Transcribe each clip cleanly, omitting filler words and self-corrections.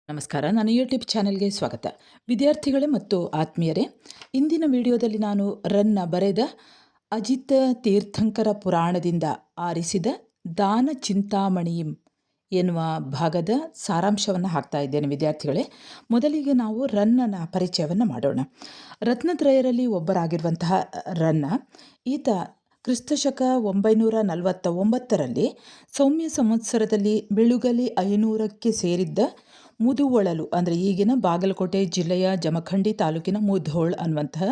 ನಮಸ್ಕಾರ. ನನ್ನ ಯೂಟ್ಯೂಬ್ ಚಾನೆಲ್ಗೆ ಸ್ವಾಗತ. ವಿದ್ಯಾರ್ಥಿಗಳೇ ಮತ್ತು ಆತ್ಮೀಯರೇ, ಇಂದಿನ ವಿಡಿಯೋದಲ್ಲಿ ನಾನು ರನ್ನ ಬರೆದ ಅಜಿತ ತೀರ್ಥಂಕರ ಪುರಾಣದಿಂದ ಆರಿಸಿದ ದಾನ ಚಿಂತಾಮಣಿಂ ಎನ್ನುವ ಭಾಗದ ಸಾರಾಂಶವನ್ನು ಹಾಕ್ತಾ ಇದ್ದೇನೆ. ವಿದ್ಯಾರ್ಥಿಗಳೇ, ಮೊದಲಿಗೆ ನಾವು ರನ್ನನ ಪರಿಚಯವನ್ನು ಮಾಡೋಣ. ರತ್ನತ್ರಯರಲ್ಲಿ ಒಬ್ಬರಾಗಿರುವಂತಹ ರನ್ನ, ಈತ ಕ್ರಿಸ್ತಶಕ 949ರಲ್ಲಿ ಸೌಮ್ಯ ಸಂವತ್ಸರದಲ್ಲಿ ಬೆಳುಗಲಿ 500ಕ್ಕೆ ಸೇರಿದ್ದ ಮುದುವೊಳಲು ಅಂದರೆ ಈಗಿನ ಬಾಗಲಕೋಟೆ ಜಿಲ್ಲೆಯ ಜಮಖಂಡಿ ತಾಲೂಕಿನ ಮುಧೋಳ್ ಅನ್ನುವಂತಹ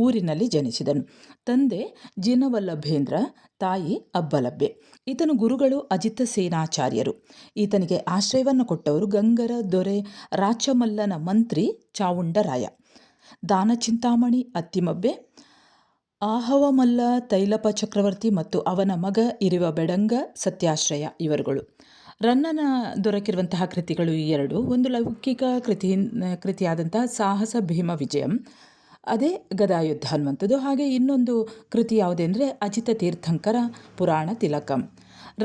ಊರಿನಲ್ಲಿ ಜನಿಸಿದನು. ತಂದೆ ಜಿನವಲ್ಲಭೇಂದ್ರ, ತಾಯಿ ಅಬ್ಬಲಬ್ಬೆ. ಈತನ ಗುರುಗಳು ಅಜಿತ ಸೇನಾಚಾರ್ಯರು. ಈತನಿಗೆ ಆಶ್ರಯವನ್ನು ಕೊಟ್ಟವರು ಗಂಗರ ದೊರೆ ರಾಚಮಲ್ಲನ ಮಂತ್ರಿ ಚಾವುಂಡರಾಯ. ದಾನಚಿಂತಾಮಣಿ ಅತ್ತಿಮಬ್ಬೆ, ಆಹವಮಲ್ಲ ತೈಲಪ ಚಕ್ರವರ್ತಿ ಮತ್ತು ಅವನ ಮಗ ಇರುವ ಬೆಡಂಗ ಸತ್ಯಾಶ್ರಯ ಇವರುಗಳು. ರನ್ನನ ದೊರಕಿರುವಂತಹ ಕೃತಿಗಳು ಎರಡು. ಒಂದು ಲೌಕಿಕ ಕೃತಿಯಾದಂತಹ ಸಾಹಸ ಭೀಮ ವಿಜಯಂ, ಅದೇ ಗದಾಯುದ್ಧ ಅನ್ನುವಂಥದ್ದು. ಹಾಗೆ ಇನ್ನೊಂದು ಕೃತಿ ಯಾವುದೆಂದರೆ ಅಜಿತ ತೀರ್ಥಂಕರ ಪುರಾಣ ತಿಲಕಂ.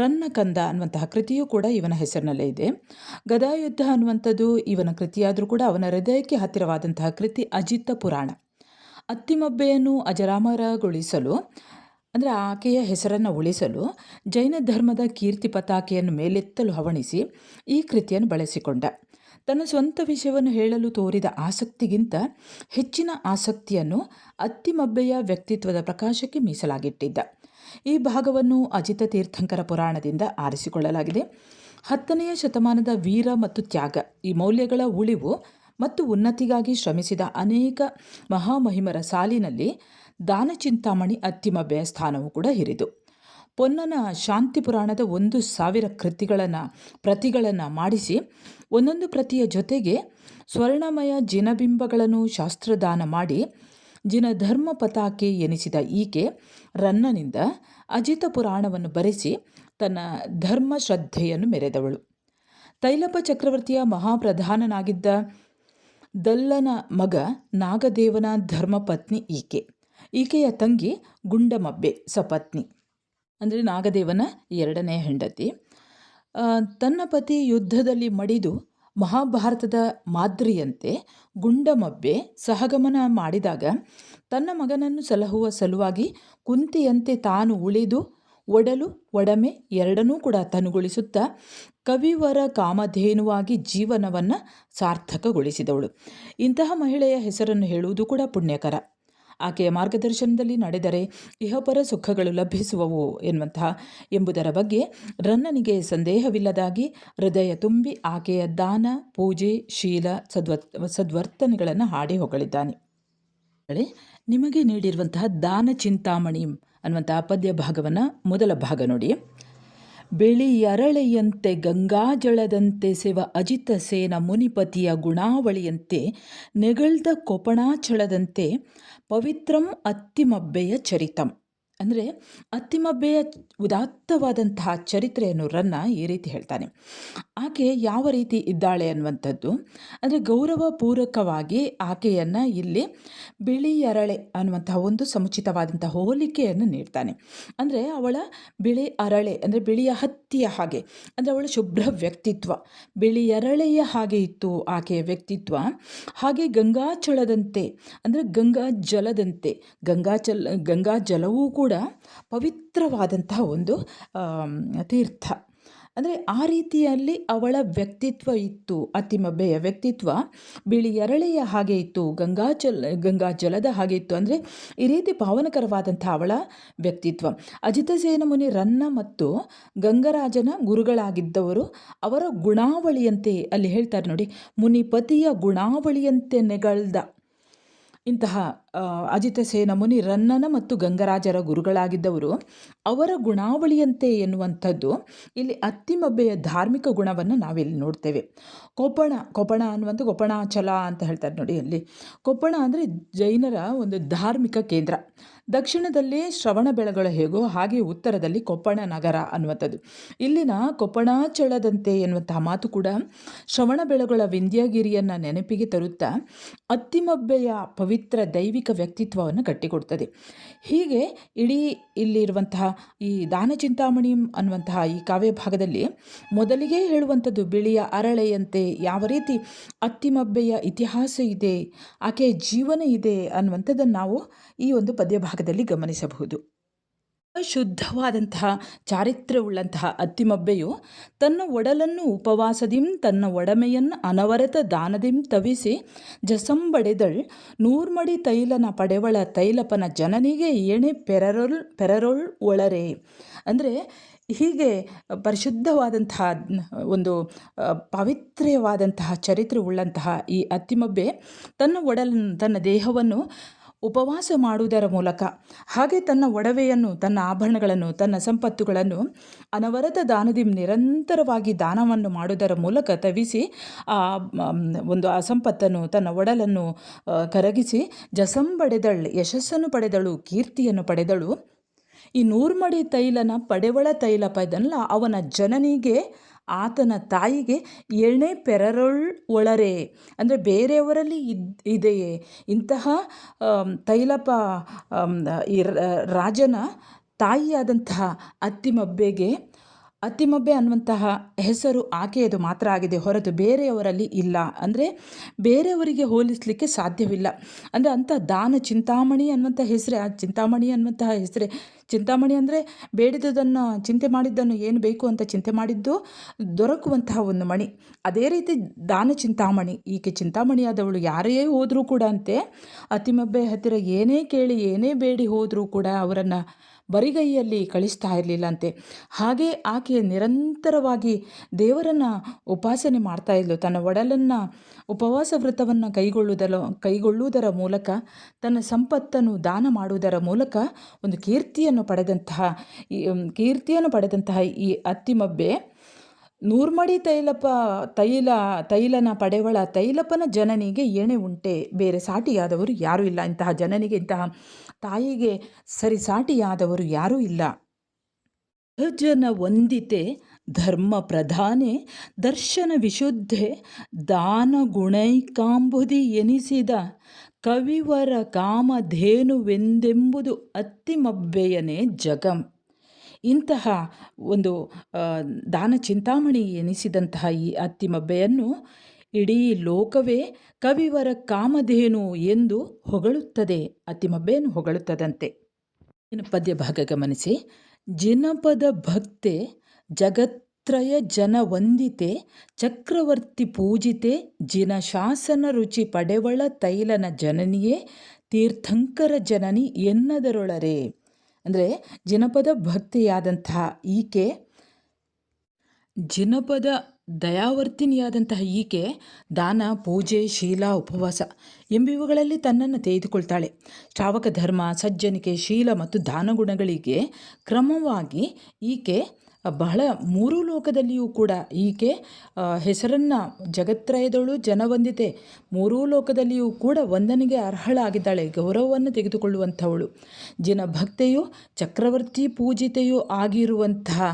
ರನ್ನ ಕಂದ ಅನ್ನುವಂತಹ ಕೃತಿಯೂ ಕೂಡ ಇವನ ಹೆಸರಿನಲ್ಲೇ ಇದೆ. ಗದಾಯುದ್ಧ ಅನ್ನುವಂಥದ್ದು ಇವನ ಕೃತಿಯಾದರೂ ಕೂಡ ಅವನ ಹೃದಯಕ್ಕೆ ಹತ್ತಿರವಾದಂತಹ ಕೃತಿ ಅಜಿತ ಪುರಾಣ. ಅತ್ತಿಮಬ್ಬೆಯನ್ನು ಅಜರಾಮರಗೊಳಿಸಲು ಅಂದರೆ ಆಕೆಯ ಹೆಸರನ್ನು ಉಳಿಸಲು ಜೈನ ಧರ್ಮದ ಕೀರ್ತಿ ಪತಾಕೆಯನ್ನು ಮೇಲೆತ್ತಲು ಹವಣಿಸಿ ಈ ಕೃತಿಯನ್ನು ಬಳಸಿಕೊಂಡ. ತನ್ನ ಸ್ವಂತ ವಿಷಯವನ್ನು ಹೇಳಲು ತೋರಿದ ಆಸಕ್ತಿಗಿಂತ ಹೆಚ್ಚಿನ ಆಸಕ್ತಿಯನ್ನು ಅತ್ತಿಮಬ್ಬೆಯ ವ್ಯಕ್ತಿತ್ವದ ಪ್ರಕಾಶಕ್ಕೆ ಮೀಸಲಾಗಿಟ್ಟಿದ್ದ. ಈ ಭಾಗವನ್ನು ಅಜಿತ ತೀರ್ಥಂಕರ ಪುರಾಣದಿಂದ ಆರಿಸಿಕೊಳ್ಳಲಾಗಿದೆ. 10ನೇ ಶತಮಾನದ ವೀರ ಮತ್ತು ತ್ಯಾಗ, ಈ ಮೌಲ್ಯಗಳ ಉಳಿವು ಮತ್ತು ಉನ್ನತಿಗಾಗಿ ಶ್ರಮಿಸಿದ ಅನೇಕ ಮಹಾಮಹಿಮರ ಸಾಲಿನಲ್ಲಿ ದಾನಚಿಂತಾಮಣಿ ಅತ್ತಿಮಬ್ಬೆಯ ಸ್ಥಾನವೂ ಕೂಡ ಹಿರಿದು. ಪೊನ್ನನ ಶಾಂತಿ ಪುರಾಣದ 1000 ಪ್ರತಿಗಳನ್ನು ಮಾಡಿಸಿ ಒಂದೊಂದು ಪ್ರತಿಯ ಜೊತೆಗೆ ಸ್ವರ್ಣಮಯ ಜಿನಬಿಂಬಗಳನ್ನು ಶಾಸ್ತ್ರದಾನ ಮಾಡಿ ಜಿನಧರ್ಮ ಪತಾಕೆ ಎನಿಸಿದ ಈಕೆ ರನ್ನನಿಂದ ಅಜಿತ ಪುರಾಣವನ್ನು ಬರೆಸಿ ತನ್ನ ಧರ್ಮ ಶ್ರದ್ಧೆಯನ್ನು ಮೆರೆದವಳು. ತೈಲಪ ಚಕ್ರವರ್ತಿಯ ಮಹಾಪ್ರಧಾನನಾಗಿದ್ದ ದಲ್ಲನ ಮಗ ನಾಗದೇವನ ಧರ್ಮಪತ್ನಿ ಈಕೆಯ ತಂಗಿ ಗುಂಡಮಬ್ಬೆ ಸಪತ್ನಿ ಅಂದರೆ ನಾಗದೇವನ 2ನೇ ಹೆಂಡತಿ. ತನ್ನ ಪತಿ ಯುದ್ಧದಲ್ಲಿ ಮಡಿದು ಮಹಾಭಾರತದ ಮಾದ್ರಿಯಂತೆ ಗುಂಡಮಬ್ಬೆ ಸಹಗಮನ ಮಾಡಿದಾಗ ತನ್ನ ಮಗನನ್ನು ಸಲಹುವ ಸಲುವಾಗಿ ಕುಂತಿಯಂತೆ ತಾನು ಉಳಿದು ಒಡಲು ಒಡಮೆ ಎರಡನ್ನೂ ಕೂಡ ತನುಗೊಳಿಸುತ್ತಾ ಕವಿವರ ಕಾಮಧೇನುವಾಗಿ ಜೀವನವನ್ನು ಸಾರ್ಥಕಗೊಳಿಸಿದವಳು. ಇಂತಹ ಮಹಿಳೆಯ ಹೆಸರನ್ನು ಹೇಳುವುದು ಕೂಡ ಪುಣ್ಯಕರ. ಆಕೆಯ ಮಾರ್ಗದರ್ಶನದಲ್ಲಿ ನಡೆದರೆ ಇಹಪರ ಸುಖಗಳು ಲಭಿಸುವವು ಎಂಬುದರ ಬಗ್ಗೆ ರನ್ನನಿಗೆ ಸಂದೇಹವಿಲ್ಲದಾಗಿ ಹೃದಯ ತುಂಬಿ ಆಕೆಯ ದಾನ, ಪೂಜೆ, ಶೀಲ, ಸದ್ವರ್ತನೆಗಳನ್ನು ಹಾಡಿ ಹೊಗಳಿದ್ದಾನೆ. ನಿಮಗೆ ನೀಡಿರುವಂತಹ ದಾನ ಚಿಂತಾಮಣಿ ಅನ್ನುವಂತಹ ಪದ್ಯ ಭಾಗವನ್ನು ಮೊದಲ ಭಾಗ ನೋಡಿ. ಬೆಳಿಯರಳೆಯಂತೆ ಗಂಗಾಜಳದಂತೆ ಸೆವ ಅಜಿತ ಸೇನ ಮುನಿಪತಿಯ ಗುಣಾವಳಿಯಂತೆ ನೆಗಳ್ದ ಕೊಪಣಾಚಳದಂತೆ ಪವಿತ್ರಂ ಅತ್ತಿಮಬ್ಬೆಯ ಚರಿತಂ. ಅಂದರೆ ಅತ್ತಿಮಬ್ಬೆಯ ಉದಾತ್ತವಾದಂತಹ ಚರಿತ್ರೆಯನ್ನು ರನ್ನ ಈ ರೀತಿ ಹೇಳ್ತಾನೆ. ಆಕೆ ಯಾವ ರೀತಿ ಇದ್ದಾಳೆ ಅನ್ನುವಂಥದ್ದು ಅಂದರೆ ಗೌರವಪೂರ್ವಕವಾಗಿ ಆಕೆಯನ್ನು ಇಲ್ಲಿ ಬಿಳಿಯರಳೆ ಅನ್ನುವಂತಹ ಒಂದು ಸಮುಚಿತವಾದಂತಹ ಹೋಲಿಕೆಯನ್ನು ನೀಡ್ತಾನೆ. ಅಂದರೆ ಅವಳ ಬಿಳಿ ಅರಳೆ ಅಂದರೆ ಬಿಳಿಯ ಹತ್ತಿಯ ಹಾಗೆ, ಅಂದರೆ ಅವಳ ಶುಭ್ರ ವ್ಯಕ್ತಿತ್ವ ಬಿಳಿಯರಳೆಯ ಹಾಗೆ ಇತ್ತು ಆಕೆಯ ವ್ಯಕ್ತಿತ್ವ. ಹಾಗೆ ಗಂಗಾಚಳದಂತೆ ಅಂದರೆ ಗಂಗಾ ಜಲದಂತೆ, ಗಂಗಾ ಜಲವೂ ಕೂಡ ಪವಿತ್ರವಾದಂತಹ ಒಂದು ತೀರ್ಥ. ಅಂದರೆ ಆ ರೀತಿಯಲ್ಲಿ ಅವಳ ವ್ಯಕ್ತಿತ್ವ ಇತ್ತು. ಅತ್ತಿಮಬ್ಬೆಯ ವ್ಯಕ್ತಿತ್ವ ಬಿಳಿಯರಳೆಯ ಹಾಗೆ ಇತ್ತು, ಗಂಗಾ ಜಲದ ಹಾಗೆ ಇತ್ತು. ಅಂದರೆ ಈ ರೀತಿ ಪಾವನಕರವಾದಂಥ ಅವಳ ವ್ಯಕ್ತಿತ್ವ. ಅಜಿತಸೇನ ಮುನಿ ರನ್ನ ಮತ್ತು ಗಂಗರಾಜನ ಗುರುಗಳಾಗಿದ್ದವರು. ಅವರ ಗುಣಾವಳಿಯಂತೆ ಅಲ್ಲಿ ಹೇಳ್ತಾರೆ ನೋಡಿ, ಮುನಿಪತಿಯ ಗುಣಾವಳಿಯಂತೆ ನೆಗಳ್ದ. ಇಂತಹ ಅಜಿತಸೇನ ಮುನಿ ರನ್ನನ ಮತ್ತು ಗಂಗರಾಜರ ಗುರುಗಳಾಗಿದ್ದವರು. ಅವರ ಗುಣಾವಳಿಯಂತೆ ಎನ್ನುವಂಥದ್ದು ಇಲ್ಲಿ ಅತ್ತಿಮಬ್ಬೆಯ ಧಾರ್ಮಿಕ ಗುಣವನ್ನು ನಾವಿಲ್ಲಿ ನೋಡ್ತೇವೆ. ಕೊಪ್ಪಣ ಅನ್ನುವಂಥ ಕೊಪ್ಪಣಾಚಲ ಅಂತ ಹೇಳ್ತಾರೆ ನೋಡಿ. ಅಲ್ಲಿ ಕೊಪ್ಪಣ ಅಂದರೆ ಜೈನರ ಒಂದು ಧಾರ್ಮಿಕ ಕೇಂದ್ರ. ದಕ್ಷಿಣದಲ್ಲಿ ಶ್ರವಣಬೆಳಗೊಳ ಹೇಗೋ ಹಾಗೆ ಉತ್ತರದಲ್ಲಿ ಕೊಪ್ಪಳ ನಗರ ಅನ್ನುವಂಥದ್ದು. ಇಲ್ಲಿನ ಕೊಪ್ಪಣಾಚಲದಂತೆ ಎನ್ನುವಂತಹ ಮಾತು ಕೂಡ ಶ್ರವಣಬೆಳಗೊಳ ವಿಂಧ್ಯಗಿರಿಯನ್ನು ನೆನಪಿಗೆ ತರುತ್ತಾ ಅತ್ತಿಮಬ್ಬೆಯ ಪವಿತ್ರ ದೈವಿಕ ವ್ಯಕ್ತಿತ್ವವನ್ನು ಕಟ್ಟಿಕೊಡ್ತದೆ. ಹೀಗೆ ಇಡೀ ಇಲ್ಲಿರುವಂತಹ ಈ ದಾನಚಿಂತಾಮಣಿ ಅನ್ನುವಂತಹ ಈ ಕಾವ್ಯ ಭಾಗದಲ್ಲಿ ಮೊದಲಿಗೆ ಹೇಳುವಂಥದ್ದು ಬಿಳಿಯ ಅರಳೆಯಂತೆ ಯಾವ ರೀತಿ ಅತ್ತಿಮಬ್ಬೆಯ ಇತಿಹಾಸ ಇದೆ, ಆಕೆಯ ಜೀವನ ಇದೆ ಅನ್ನುವಂಥದ್ದನ್ನು ನಾವು ಈ ಒಂದು ಪದ್ಯ ಭಾಗದಲ್ಲಿ ಗಮನಿಸಬಹುದು. ಶುದ್ಧವಾದಂತಹ ಚಾರಿತ್ರ್ಯವುಳ್ಳಂತಹ ಅತ್ತಿಮಬ್ಬೆಯು ತನ್ನ ಒಡಲನ್ನು ಉಪವಾಸದಿಂ ತನ್ನ ಒಡಮೆಯನ್ನು ಅನವರತ ದಾನದಿಂ ತವಿಸಿ ಜಸಂಬಡೆದಳ್ ನೂರ್ಮಡಿ ತೈಲನ ಪಡೆವಳ ತೈಲಪನ ಜನನಿಗೆ ಏಣೆ ಪೆರರೊಳ್ ಒಳರೆ. ಅಂದರೆ ಹೀಗೆ ಪರಿಶುದ್ಧವಾದಂತಹ ಒಂದು ಪವಿತ್ರವಾದಂತಹ ಚರಿತ್ರೆ ಉಳ್ಳಂತಹ ಈ ಅತ್ತಿಮಬ್ಬೆ ತನ್ನ ದೇಹವನ್ನು ಉಪವಾಸ ಮಾಡುವುದರ ಮೂಲಕ, ಹಾಗೆ ತನ್ನ ಒಡವೆಯನ್ನು, ತನ್ನ ಆಭರಣಗಳನ್ನು, ತನ್ನ ಸಂಪತ್ತುಗಳನ್ನು ಅನವರತ ದಾನದಿ ನಿರಂತರವಾಗಿ ದಾನವನ್ನು ಮಾಡುವುದರ ಮೂಲಕ ತವಿಸಿ ಆ ಸಂಪತ್ತನ್ನು, ತನ್ನ ಒಡಲನ್ನು ಕರಗಿಸಿ ಜಸಂಬಡೆದಳು, ಯಶಸ್ಸನ್ನು ಪಡೆದಳು, ಕೀರ್ತಿಯನ್ನು ಪಡೆದಳು. ಈ ನೂರ್ಮಡಿ ತೈಲನ ಪಡೆವಳ ತೈಲಪ ಇದನ್ನಲ್ಲ, ಅವನ ಜನನಿಗೆ, ಆತನ ತಾಯಿಗೆ ಎಣ್ಣೆ ಪೆರರೊಳ್ ಒಳರೆ. ಅಂದರೆ ಬೇರೆಯವರಲ್ಲಿ ಇದೆಯೇ ಇಂತಹ ತೈಲಪ ಈ ರಾಜನ ತಾಯಿಯಾದಂತಹ ಅತ್ತಿಮಬ್ಬೆ ಅನ್ನುವಂತಹ ಹೆಸರು ಆಕೆಯದು ಮಾತ್ರ ಆಗಿದೆ, ಹೊರತು ಬೇರೆಯವರಲ್ಲಿ ಇಲ್ಲ. ಅಂದರೆ ಬೇರೆಯವರಿಗೆ ಹೋಲಿಸಲಿಕ್ಕೆ ಸಾಧ್ಯವಿಲ್ಲ. ಅಂದರೆ ಅಂಥ ದಾನ ಚಿಂತಾಮಣಿ ಅನ್ನುವಂಥ ಹೆಸರೇ, ಆ ಚಿಂತಾಮಣಿ ಅನ್ನುವಂತಹ ಹೆಸರೇ. ಚಿಂತಾಮಣಿ ಅಂದರೆ ಬೇಡಿದುದನ್ನು, ಚಿಂತೆ ಮಾಡಿದ್ದನ್ನು, ಏನು ಬೇಕು ಅಂತ ಚಿಂತೆ ಮಾಡಿದ್ದು ದೊರಕುವಂತಹ ಒಂದು ಮಣಿ. ಅದೇ ರೀತಿ ದಾನ ಚಿಂತಾಮಣಿ, ಈಕೆ ಚಿಂತಾಮಣಿಯಾದವಳು. ಯಾರೇ ಹೋದರೂ ಕೂಡ ಅಂತೆ ಅತ್ತಿಮಬ್ಬೆ ಹತ್ತಿರ ಏನೇ ಕೇಳಿ ಏನೇ ಬೇಡಿ ಹೋದರೂ ಕೂಡ ಅವರನ್ನು ಬರಿಗೈಯಲ್ಲಿ ಕಳಿಸ್ತಾ ಇರಲಿಲ್ಲ ಅಂತೆ. ಹಾಗೆ ಆಕೆ ನಿರಂತರವಾಗಿ ದೇವರನ್ನು ಉಪಾಸನೆ ಮಾಡ್ತಾ ಇದ್ಲು. ತನ್ನ ಒಡಲನ್ನು ಉಪವಾಸ ವ್ರತವನ್ನು ಕೈಗೊಳ್ಳುವುದರ ಮೂಲಕ, ತನ್ನ ಸಂಪತ್ತನ್ನು ದಾನ ಮಾಡುವುದರ ಮೂಲಕ ಒಂದು ಕೀರ್ತಿಯನ್ನು ಪಡೆದಂತಹ ಈ ಅತ್ತಿಮಬ್ಬೆ ನೂರ್ಮಡಿ ತೈಲನ ಪಡೆವಳ ತೈಲಪನ ಜನನಿಗೆ ಏಣೆ ಉಂಟೆ, ಬೇರೆ ಸಾಟಿಯಾದವರು ಯಾರೂ ಇಲ್ಲ. ಇಂತಹ ಜನನಿಗೆ, ಇಂತಹ ತಾಯಿಗೆ ಸರಿ ಸಾಟಿಯಾದವರು ಯಾರೂ ಇಲ್ಲ. ಸಹಜನ ವಂದಿತೆ ಧರ್ಮ ಪ್ರಧಾನೆ ದರ್ಶನ ವಿಶುದ್ಧೆ ದಾನ ಗುಣೈಕಾಂಬುದಿ ಎನಿಸಿದ ಕವಿವರ ಕಾಮಧೇನುವೆಂದೆಂಬುದು ಅತ್ತಿಮಬ್ಬೆಯನೇ ಜಗಂ. ಇಂತಹ ಒಂದು ದಾನ ಚಿಂತಾಮಣಿ ಎನಿಸಿದಂತಹ ಈ ಅತ್ತಿಮಬ್ಬೆಯನ್ನು ಇಡೀ ಲೋಕವೇ ಕವಿವರ ಕಾಮಧೇನು ಎಂದು ಹೊಗಳುತ್ತದೆ, ಅತ್ತಿಮಬ್ಬೆಯನ್ನು ಹೊಗಳುತ್ತದಂತೆ. ಇನ್ನು ಪದ್ಯ ಭಾಗ ಗಮನಿಸಿ. ಜಿನಪದ ಭಕ್ತೆ ಜಗತ್ರಯ ಜನ ವಂದಿತೆ ಚಕ್ರವರ್ತಿ ಪೂಜಿತೆ ಜಿನ ಶಾಸನ ರುಚಿ ಪಡೆವಳ ತೈಲನ ಜನನಿಯೇ ತೀರ್ಥಂಕರ ಜನನಿ ಎನ್ನದರೊಳರೆ. ಅಂದರೆ ಜನಪದ ಭಕ್ತಿಯಾದಂತಹ ಈಕೆ, ಜನಪದ ದಯಾವರ್ತಿನಿಯಾದಂತಹ ಈಕೆ ದಾನ, ಪೂಜೆ, ಶೀಲ, ಉಪವಾಸ ಎಂಬಿವುಗಳಲ್ಲಿ ತನ್ನನ್ನು ತೆಗೆದುಕೊಳ್ತಾಳೆ. ಶ್ರಾವಕ ಧರ್ಮ, ಸಜ್ಜನಿಕೆ, ಶೀಲ ಮತ್ತು ದಾನಗುಣಗಳಿಗೆ ಕ್ರಮವಾಗಿ ಈಕೆ ಬಹಳ ಮೂರೂ ಲೋಕದಲ್ಲಿಯೂ ಕೂಡ ಈಕೆ ಹೆಸರನ್ನು, ಜಗತ್ರಯದವಳು, ಜನವಂದಿತೆ, ಮೂರೂ ಲೋಕದಲ್ಲಿಯೂ ಕೂಡ ವಂದನೆಗೆ ಅರ್ಹಳಾಗಿದ್ದಾಳೆ, ಗೌರವವನ್ನು ತೆಗೆದುಕೊಳ್ಳುವಂಥವಳು. ಭಕ್ತೆಯು ಚಕ್ರವರ್ತಿ ಪೂಜಿತೆಯೂ ಆಗಿರುವಂತಹ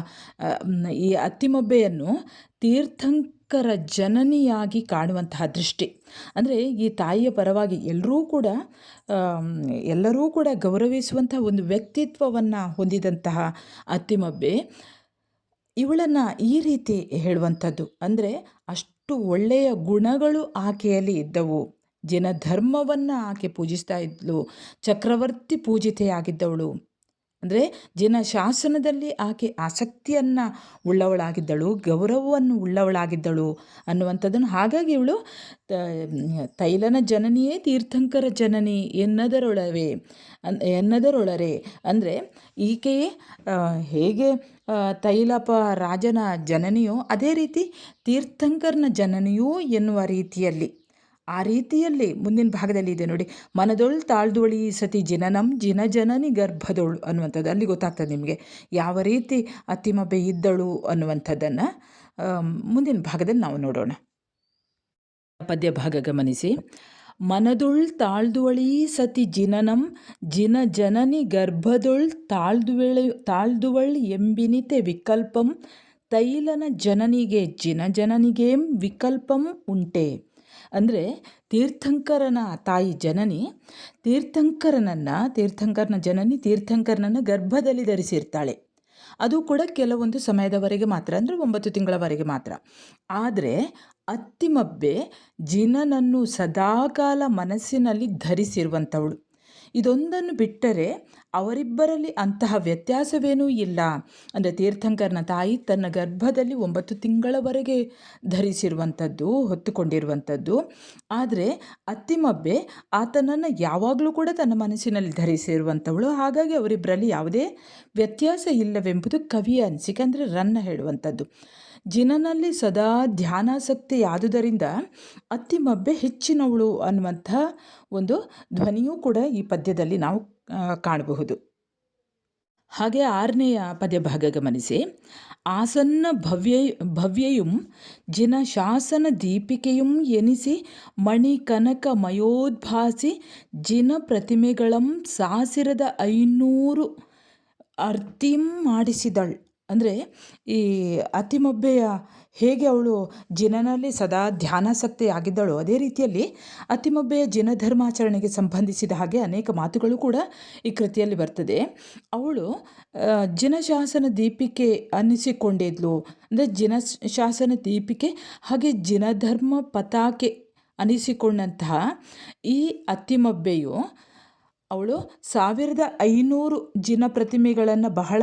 ಈ ಅತ್ತಿಮಬ್ಬೆಯನ್ನು ತೀರ್ಥಂಕರ ಜನನಿಯಾಗಿ ಕಾಣುವಂತಹ ದೃಷ್ಟಿ. ಅಂದರೆ ಈ ತಾಯಿಯ ಪರವಾಗಿ ಎಲ್ಲರೂ ಕೂಡ ಗೌರವಿಸುವಂತಹ ಒಂದು ವ್ಯಕ್ತಿತ್ವವನ್ನು ಹೊಂದಿದಂತಹ ಅತ್ತಿಮಬ್ಬೆ ಇವಳನ್ನು ಈ ರೀತಿ ಹೇಳುವಂಥದ್ದು. ಅಂದರೆ ಅಷ್ಟು ಒಳ್ಳೆಯ ಗುಣಗಳು ಆಕೆಯಲ್ಲಿ ಇದ್ದವು. ಧರ್ಮವನ್ನು ಆಕೆ ಪೂಜಿಸ್ತಾ ಇದ್ಲು, ಚಕ್ರವರ್ತಿ ಪೂಜಿತೆಯಾಗಿದ್ದವಳು. ಅಂದರೆ ಶಾಸನದಲ್ಲಿ ಆಕೆ ಆಸಕ್ತಿಯನ್ನು ಉಳ್ಳವಳಾಗಿದ್ದಳು, ಗೌರವವನ್ನು ಉಳ್ಳವಳಾಗಿದ್ದಳು ಅನ್ನುವಂಥದ್ದನ್ನು. ಹಾಗಾಗಿ ಇವಳು ತೈಲನ ಜನನಿಯೇ ತೀರ್ಥಂಕರ ಜನನಿ ಎನ್ನದರೊಳರೆ. ಅಂದರೆ ಈಕೆಯೇ ಹೇಗೆ ತೈಲಪ ರಾಜನ ಜನನಿಯೋ ಅದೇ ರೀತಿ ತೀರ್ಥಂಕರನ ಜನನಿಯೂ ಎನ್ನುವ ರೀತಿಯಲ್ಲಿ, ಆ ರೀತಿಯಲ್ಲಿ ಮುಂದಿನ ಭಾಗದಲ್ಲಿ ಇದೆ ನೋಡಿ. ಮನದೊಳ್ ತಾಳ್ದೊಳಿ ಸತಿ ಜಿನ ಜನನಿ ಗರ್ಭದೊಳು ಅನ್ನುವಂಥದ್ದು. ಅಲ್ಲಿ ಗೊತ್ತಾಗ್ತದೆ ನಿಮಗೆ ಯಾವ ರೀತಿ ಅತ್ತಿಮಬ್ಬೆ ಇದ್ದಳು ಅನ್ನುವಂಥದ್ದನ್ನು ಮುಂದಿನ ಭಾಗದಲ್ಲಿ ನಾವು ನೋಡೋಣ. ಪದ್ಯ ಭಾಗ ಗಮನಿಸಿ. ಮನದೊಳ್ ತಾಳ್ದುವಳೀ ಸತಿ ಜಿನನಂ ಜಿನ ಜನನಿ ಗರ್ಭದೊಳ್ ತಾಳ್ದುವಳ್ ಎಂಬಿನಿತೆ ವಿಕಲ್ಪಂ ತೈಲನ ಜನನಿಗೆ ಜಿನ ಜನನಿಗೇಂ ವಿಕಲ್ಪಂ ಉಂಟೆ. ಅಂದರೆ ತೀರ್ಥಂಕರನ ತಾಯಿ ಜನನಿ ತೀರ್ಥಂಕರನ ಜನನಿ ತೀರ್ಥಂಕರನನ್ನು ಗರ್ಭದಲ್ಲಿ ಧರಿಸಿರ್ತಾಳೆ. ಅದು ಕೂಡ ಕೆಲವೊಂದು ಸಮಯದವರೆಗೆ ಮಾತ್ರ, ಅಂದರೆ 9 ತಿಂಗಳವರೆಗೆ ಮಾತ್ರ. ಆದರೆ ಅತ್ತಿಮಬ್ಬೆ ಜಿನನನ್ನು ಸದಾಕಾಲ ಮನಸ್ಸಿನಲ್ಲಿ ಧರಿಸಿರುವಂಥವಳು. ಇದೊಂದನ್ನು ಬಿಟ್ಟರೆ ಅವರಿಬ್ಬರಲ್ಲಿ ಅಂತಹ ವ್ಯತ್ಯಾಸವೇನೂ ಇಲ್ಲ. ಅಂದರೆ ತೀರ್ಥಂಕರನ ತಾಯಿ ತನ್ನ ಗರ್ಭದಲ್ಲಿ 9 ತಿಂಗಳವರೆಗೆ ಧರಿಸಿರುವಂಥದ್ದು, ಹೊತ್ತುಕೊಂಡಿರುವಂಥದ್ದು. ಆದರೆ ಅತ್ತಿಮಬ್ಬೆ ಆತನನ್ನು ಯಾವಾಗಲೂ ಕೂಡ ತನ್ನ ಮನಸ್ಸಿನಲ್ಲಿ ಧರಿಸಿರುವಂಥವಳು. ಹಾಗಾಗಿ ಅವರಿಬ್ಬರಲ್ಲಿ ಯಾವುದೇ ವ್ಯತ್ಯಾಸ ಇಲ್ಲವೆಂಬುದು ಕವಿಯ ಅನಿಸಿಕೆ, ಅಂದರೆ ರನ್ನ ಹೇಳುವಂಥದ್ದು. ಜಿನನಲ್ಲಿ ಸದಾ ಧ್ಯಾನಾಸಕ್ತಿಯಾದುದರಿಂದ ಅತ್ತಿಮಬ್ಬೆ ಹೆಚ್ಚಿನವಳು ಅನ್ನುವಂಥ ಒಂದು ಧ್ವನಿಯೂ ಕೂಡ ಈ ಪದ್ಯದಲ್ಲಿ ನಾವು ಕಾಣಬಹುದು. ಹಾಗೆ 6ನೆಯ ಪದ್ಯಭಾಗ ಗಮನಿಸಿ. ಆಸನ್ನ ಭವ್ಯೆಯುಂ ಜಿನ ಶಾಸನ ದೀಪಿಕೆಯುಂ ಎನಿಸಿ ಮಣಿ ಕನಕ ಮಯೋದ್ಭಾಸಿ ಜಿನ ಪ್ರತಿಮೆಗಳಂ ಸಾಸಿರದ 500 ಅರ್ತಿಂ ಮಾಡಿಸಿದಳ್. ಅಂದರೆ ಈ ಅತ್ತಿಮಬ್ಬೆಯ ಹೇಗೆ ಅವಳು ಜಿನನಲ್ಲಿ ಸದಾ ಧ್ಯಾನಾಸಕ್ತಿ ಆಗಿದ್ದಳು, ಅದೇ ರೀತಿಯಲ್ಲಿ ಅತ್ತಿಮಬ್ಬೆಯ ಜಿನ ಧರ್ಮಾಚರಣೆಗೆ ಸಂಬಂಧಿಸಿದ ಹಾಗೆ ಅನೇಕ ಮಾತುಗಳು ಕೂಡ ಈ ಕೃತಿಯಲ್ಲಿ ಬರ್ತದೆ. ಅವಳು ಜಿನಶಾಸನ ದೀಪಿಕೆ ಅನ್ನಿಸಿಕೊಂಡಿದ್ಲು. ಅಂದರೆ ಜಿನಶಾಸನ ದೀಪಿಕೆ ಹಾಗೆ ಜಿನಧರ್ಮ ಪತಾಕೆ ಅನಿಸಿಕೊಂಡಂತಹ ಈ ಅತ್ತಿಮಬ್ಬೆಯು ಅವಳು 1500 ಜಿನ ಪ್ರತಿಮೆಗಳನ್ನು ಬಹಳ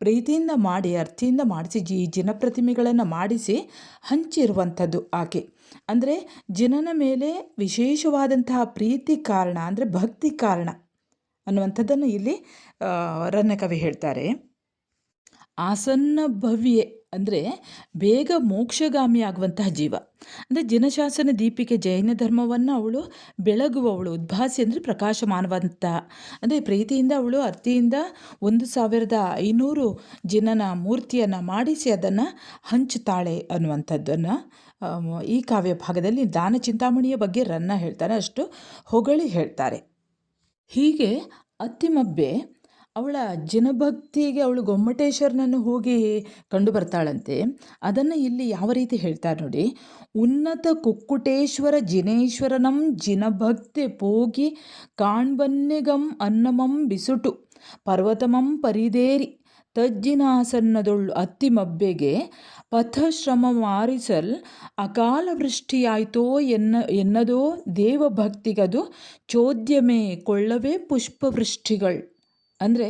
ಪ್ರೀತಿಯಿಂದ ಮಾಡಿ, ಅರ್ಥಿಯಿಂದ ಮಾಡಿಸಿ ಜಿನ ಪ್ರತಿಮೆಗಳನ್ನು ಮಾಡಿಸಿ ಹಂಚಿರುವಂಥದ್ದು ಆಕೆ. ಅಂದರೆ ಜಿನನ ಮೇಲೆ ವಿಶೇಷವಾದಂತಹ ಪ್ರೀತಿ ಕಾರಣ, ಅಂದರೆ ಭಕ್ತಿ ಕಾರಣ ಅನ್ನುವಂಥದ್ದನ್ನು ಇಲ್ಲಿ ರನ್ನಕವಿ ಹೇಳ್ತಾರೆ. ಆಸನ್ನ ಭವ್ಯೆ ಅಂದರೆ ಬೇಗ ಮೋಕ್ಷಗಾಮಿ ಆಗುವಂತಹ ಜೀವ. ಅಂದರೆ ಜಿನಶಾಸನ ದೀಪಿಕೆ ಜೈನ ಧರ್ಮವನ್ನು ಅವಳು ಬೆಳಗುವವಳು. ಉದ್ಭಾಸಿ ಅಂದರೆ ಪ್ರಕಾಶಮಾನವಂತಹ, ಅಂದರೆ ಪ್ರೀತಿಯಿಂದ ಅವಳು ಅರ್ತಿಯಿಂದ 1500 ಜಿನನ ಮೂರ್ತಿಯನ್ನು ಮಾಡಿಸಿ ಅದನ್ನು ಹಂಚುತ್ತಾಳೆ ಅನ್ನುವಂಥದ್ದನ್ನು ಈ ಕಾವ್ಯ ಭಾಗದಲ್ಲಿ ದಾನ ಚಿಂತಾಮಣಿಯ ಬಗ್ಗೆ ರನ್ನ ಹೇಳ್ತಾರೆ, ಅಷ್ಟು ಹೊಗಳಿ ಹೇಳ್ತಾರೆ. ಹೀಗೆ ಅತ್ತಿಮಬ್ಬೆ ಅವಳ ಜಿನಭಕ್ತಿಗೆ ಅವಳು ಗೊಮ್ಮಟೇಶ್ವರನನ್ನು ಹೋಗಿ ಕಂಡು ಬರ್ತಾಳಂತೆ. ಅದನ್ನು ಇಲ್ಲಿ ಯಾವ ರೀತಿ ಹೇಳ್ತಾರೆ ನೋಡಿ. ಉನ್ನತ ಕುಕ್ಕುಟೇಶ್ವರ ಜಿನೇಶ್ವರನಂ ಜಿನಭಕ್ತಿ ಪೋಗಿ ಕಾಣ್ಬನ್ನೆಗಂ ಅನ್ನಮಂ ಬಿಸುಟು ಪರ್ವತಮಂ ಪರಿದೇರಿ ತಜ್ಜಿನಾಸನ್ನದೊಳ್ಳು ಅತ್ತಿಮಬ್ಬೆಗೆ ಪಥಶ್ರಮ ಮಾರಿಸಲ್ ಅಕಾಲ ವೃಷ್ಟಿಯಾಯ್ತೋ ಎನ್ನದೋ ದೇವಭಕ್ತಿಗದು ಚೋದ್ಯಮೇ ಕೊಳ್ಳವೇ ಪುಷ್ಪವೃಷ್ಟಿಗಳು. ಅಂದರೆ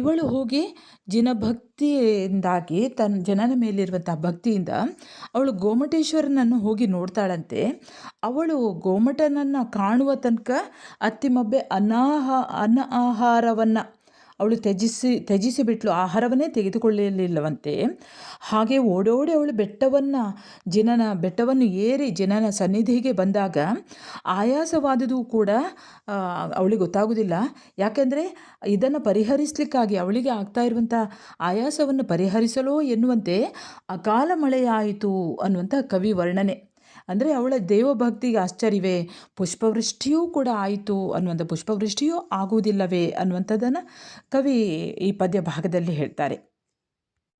ಇವಳು ಹೋಗಿ ಜಿನಭಕ್ತಿಯಿಂದಾಗಿ ತನ್ನ ಜನನ ಮೇಲಿರುವಂಥ ಭಕ್ತಿಯಿಂದ ಅವಳು ಗೋಮಟೇಶ್ವರನನ್ನು ಹೋಗಿ ನೋಡ್ತಾಳಂತೆ. ಅವಳು ಗೋಮಟನನ್ನು ಕಾಣುವ ತನಕ ಅತ್ತಿಮಬ್ಬೆ ಅನ್ನ ಆಹಾರವನ್ನು ಅವಳು ತ್ಯಜಿಸಿಬಿಟ್ಲು, ಆಹಾರವನ್ನೇ ತೆಗೆದುಕೊಳ್ಳಲಿಲ್ಲವಂತೆ. ಹಾಗೆ ಓಡೋಡಿ ಅವಳು ಬೆಟ್ಟವನ್ನು ಏರಿ ಜಿನನ ಸನ್ನಿಧಿಗೆ ಬಂದಾಗ ಆಯಾಸವಾದುದು ಕೂಡ ಅವಳಿಗೆ ಗೊತ್ತಾಗೋದಿಲ್ಲ. ಯಾಕೆಂದರೆ ಇದನ್ನು ಪರಿಹರಿಸಲಿಕ್ಕಾಗಿ ಅವಳಿಗೆ ಆಗ್ತಾ ಇರುವಂಥ ಆಯಾಸವನ್ನು ಪರಿಹರಿಸಲೋ ಎನ್ನುವಂತೆ ಅಕಾಲ ಮಳೆಯಾಯಿತು ಅನ್ನುವಂಥ ಕವಿ ವರ್ಣನೆ. ಅಂದರೆ ಅವಳ ದೇವಭಕ್ತಿಗೆ ಆಶ್ಚರ್ಯವೇ, ಪುಷ್ಪವೃಷ್ಟಿಯೂ ಕೂಡ ಆಯಿತು ಅನ್ನುವಂಥ, ಪುಷ್ಪವೃಷ್ಟಿಯೂ ಆಗುವುದಿಲ್ಲವೇ ಅನ್ನುವಂಥದ್ದನ್ನು ಕವಿ ಈ ಪದ್ಯ ಭಾಗದಲ್ಲಿ ಹೇಳ್ತಾರೆ.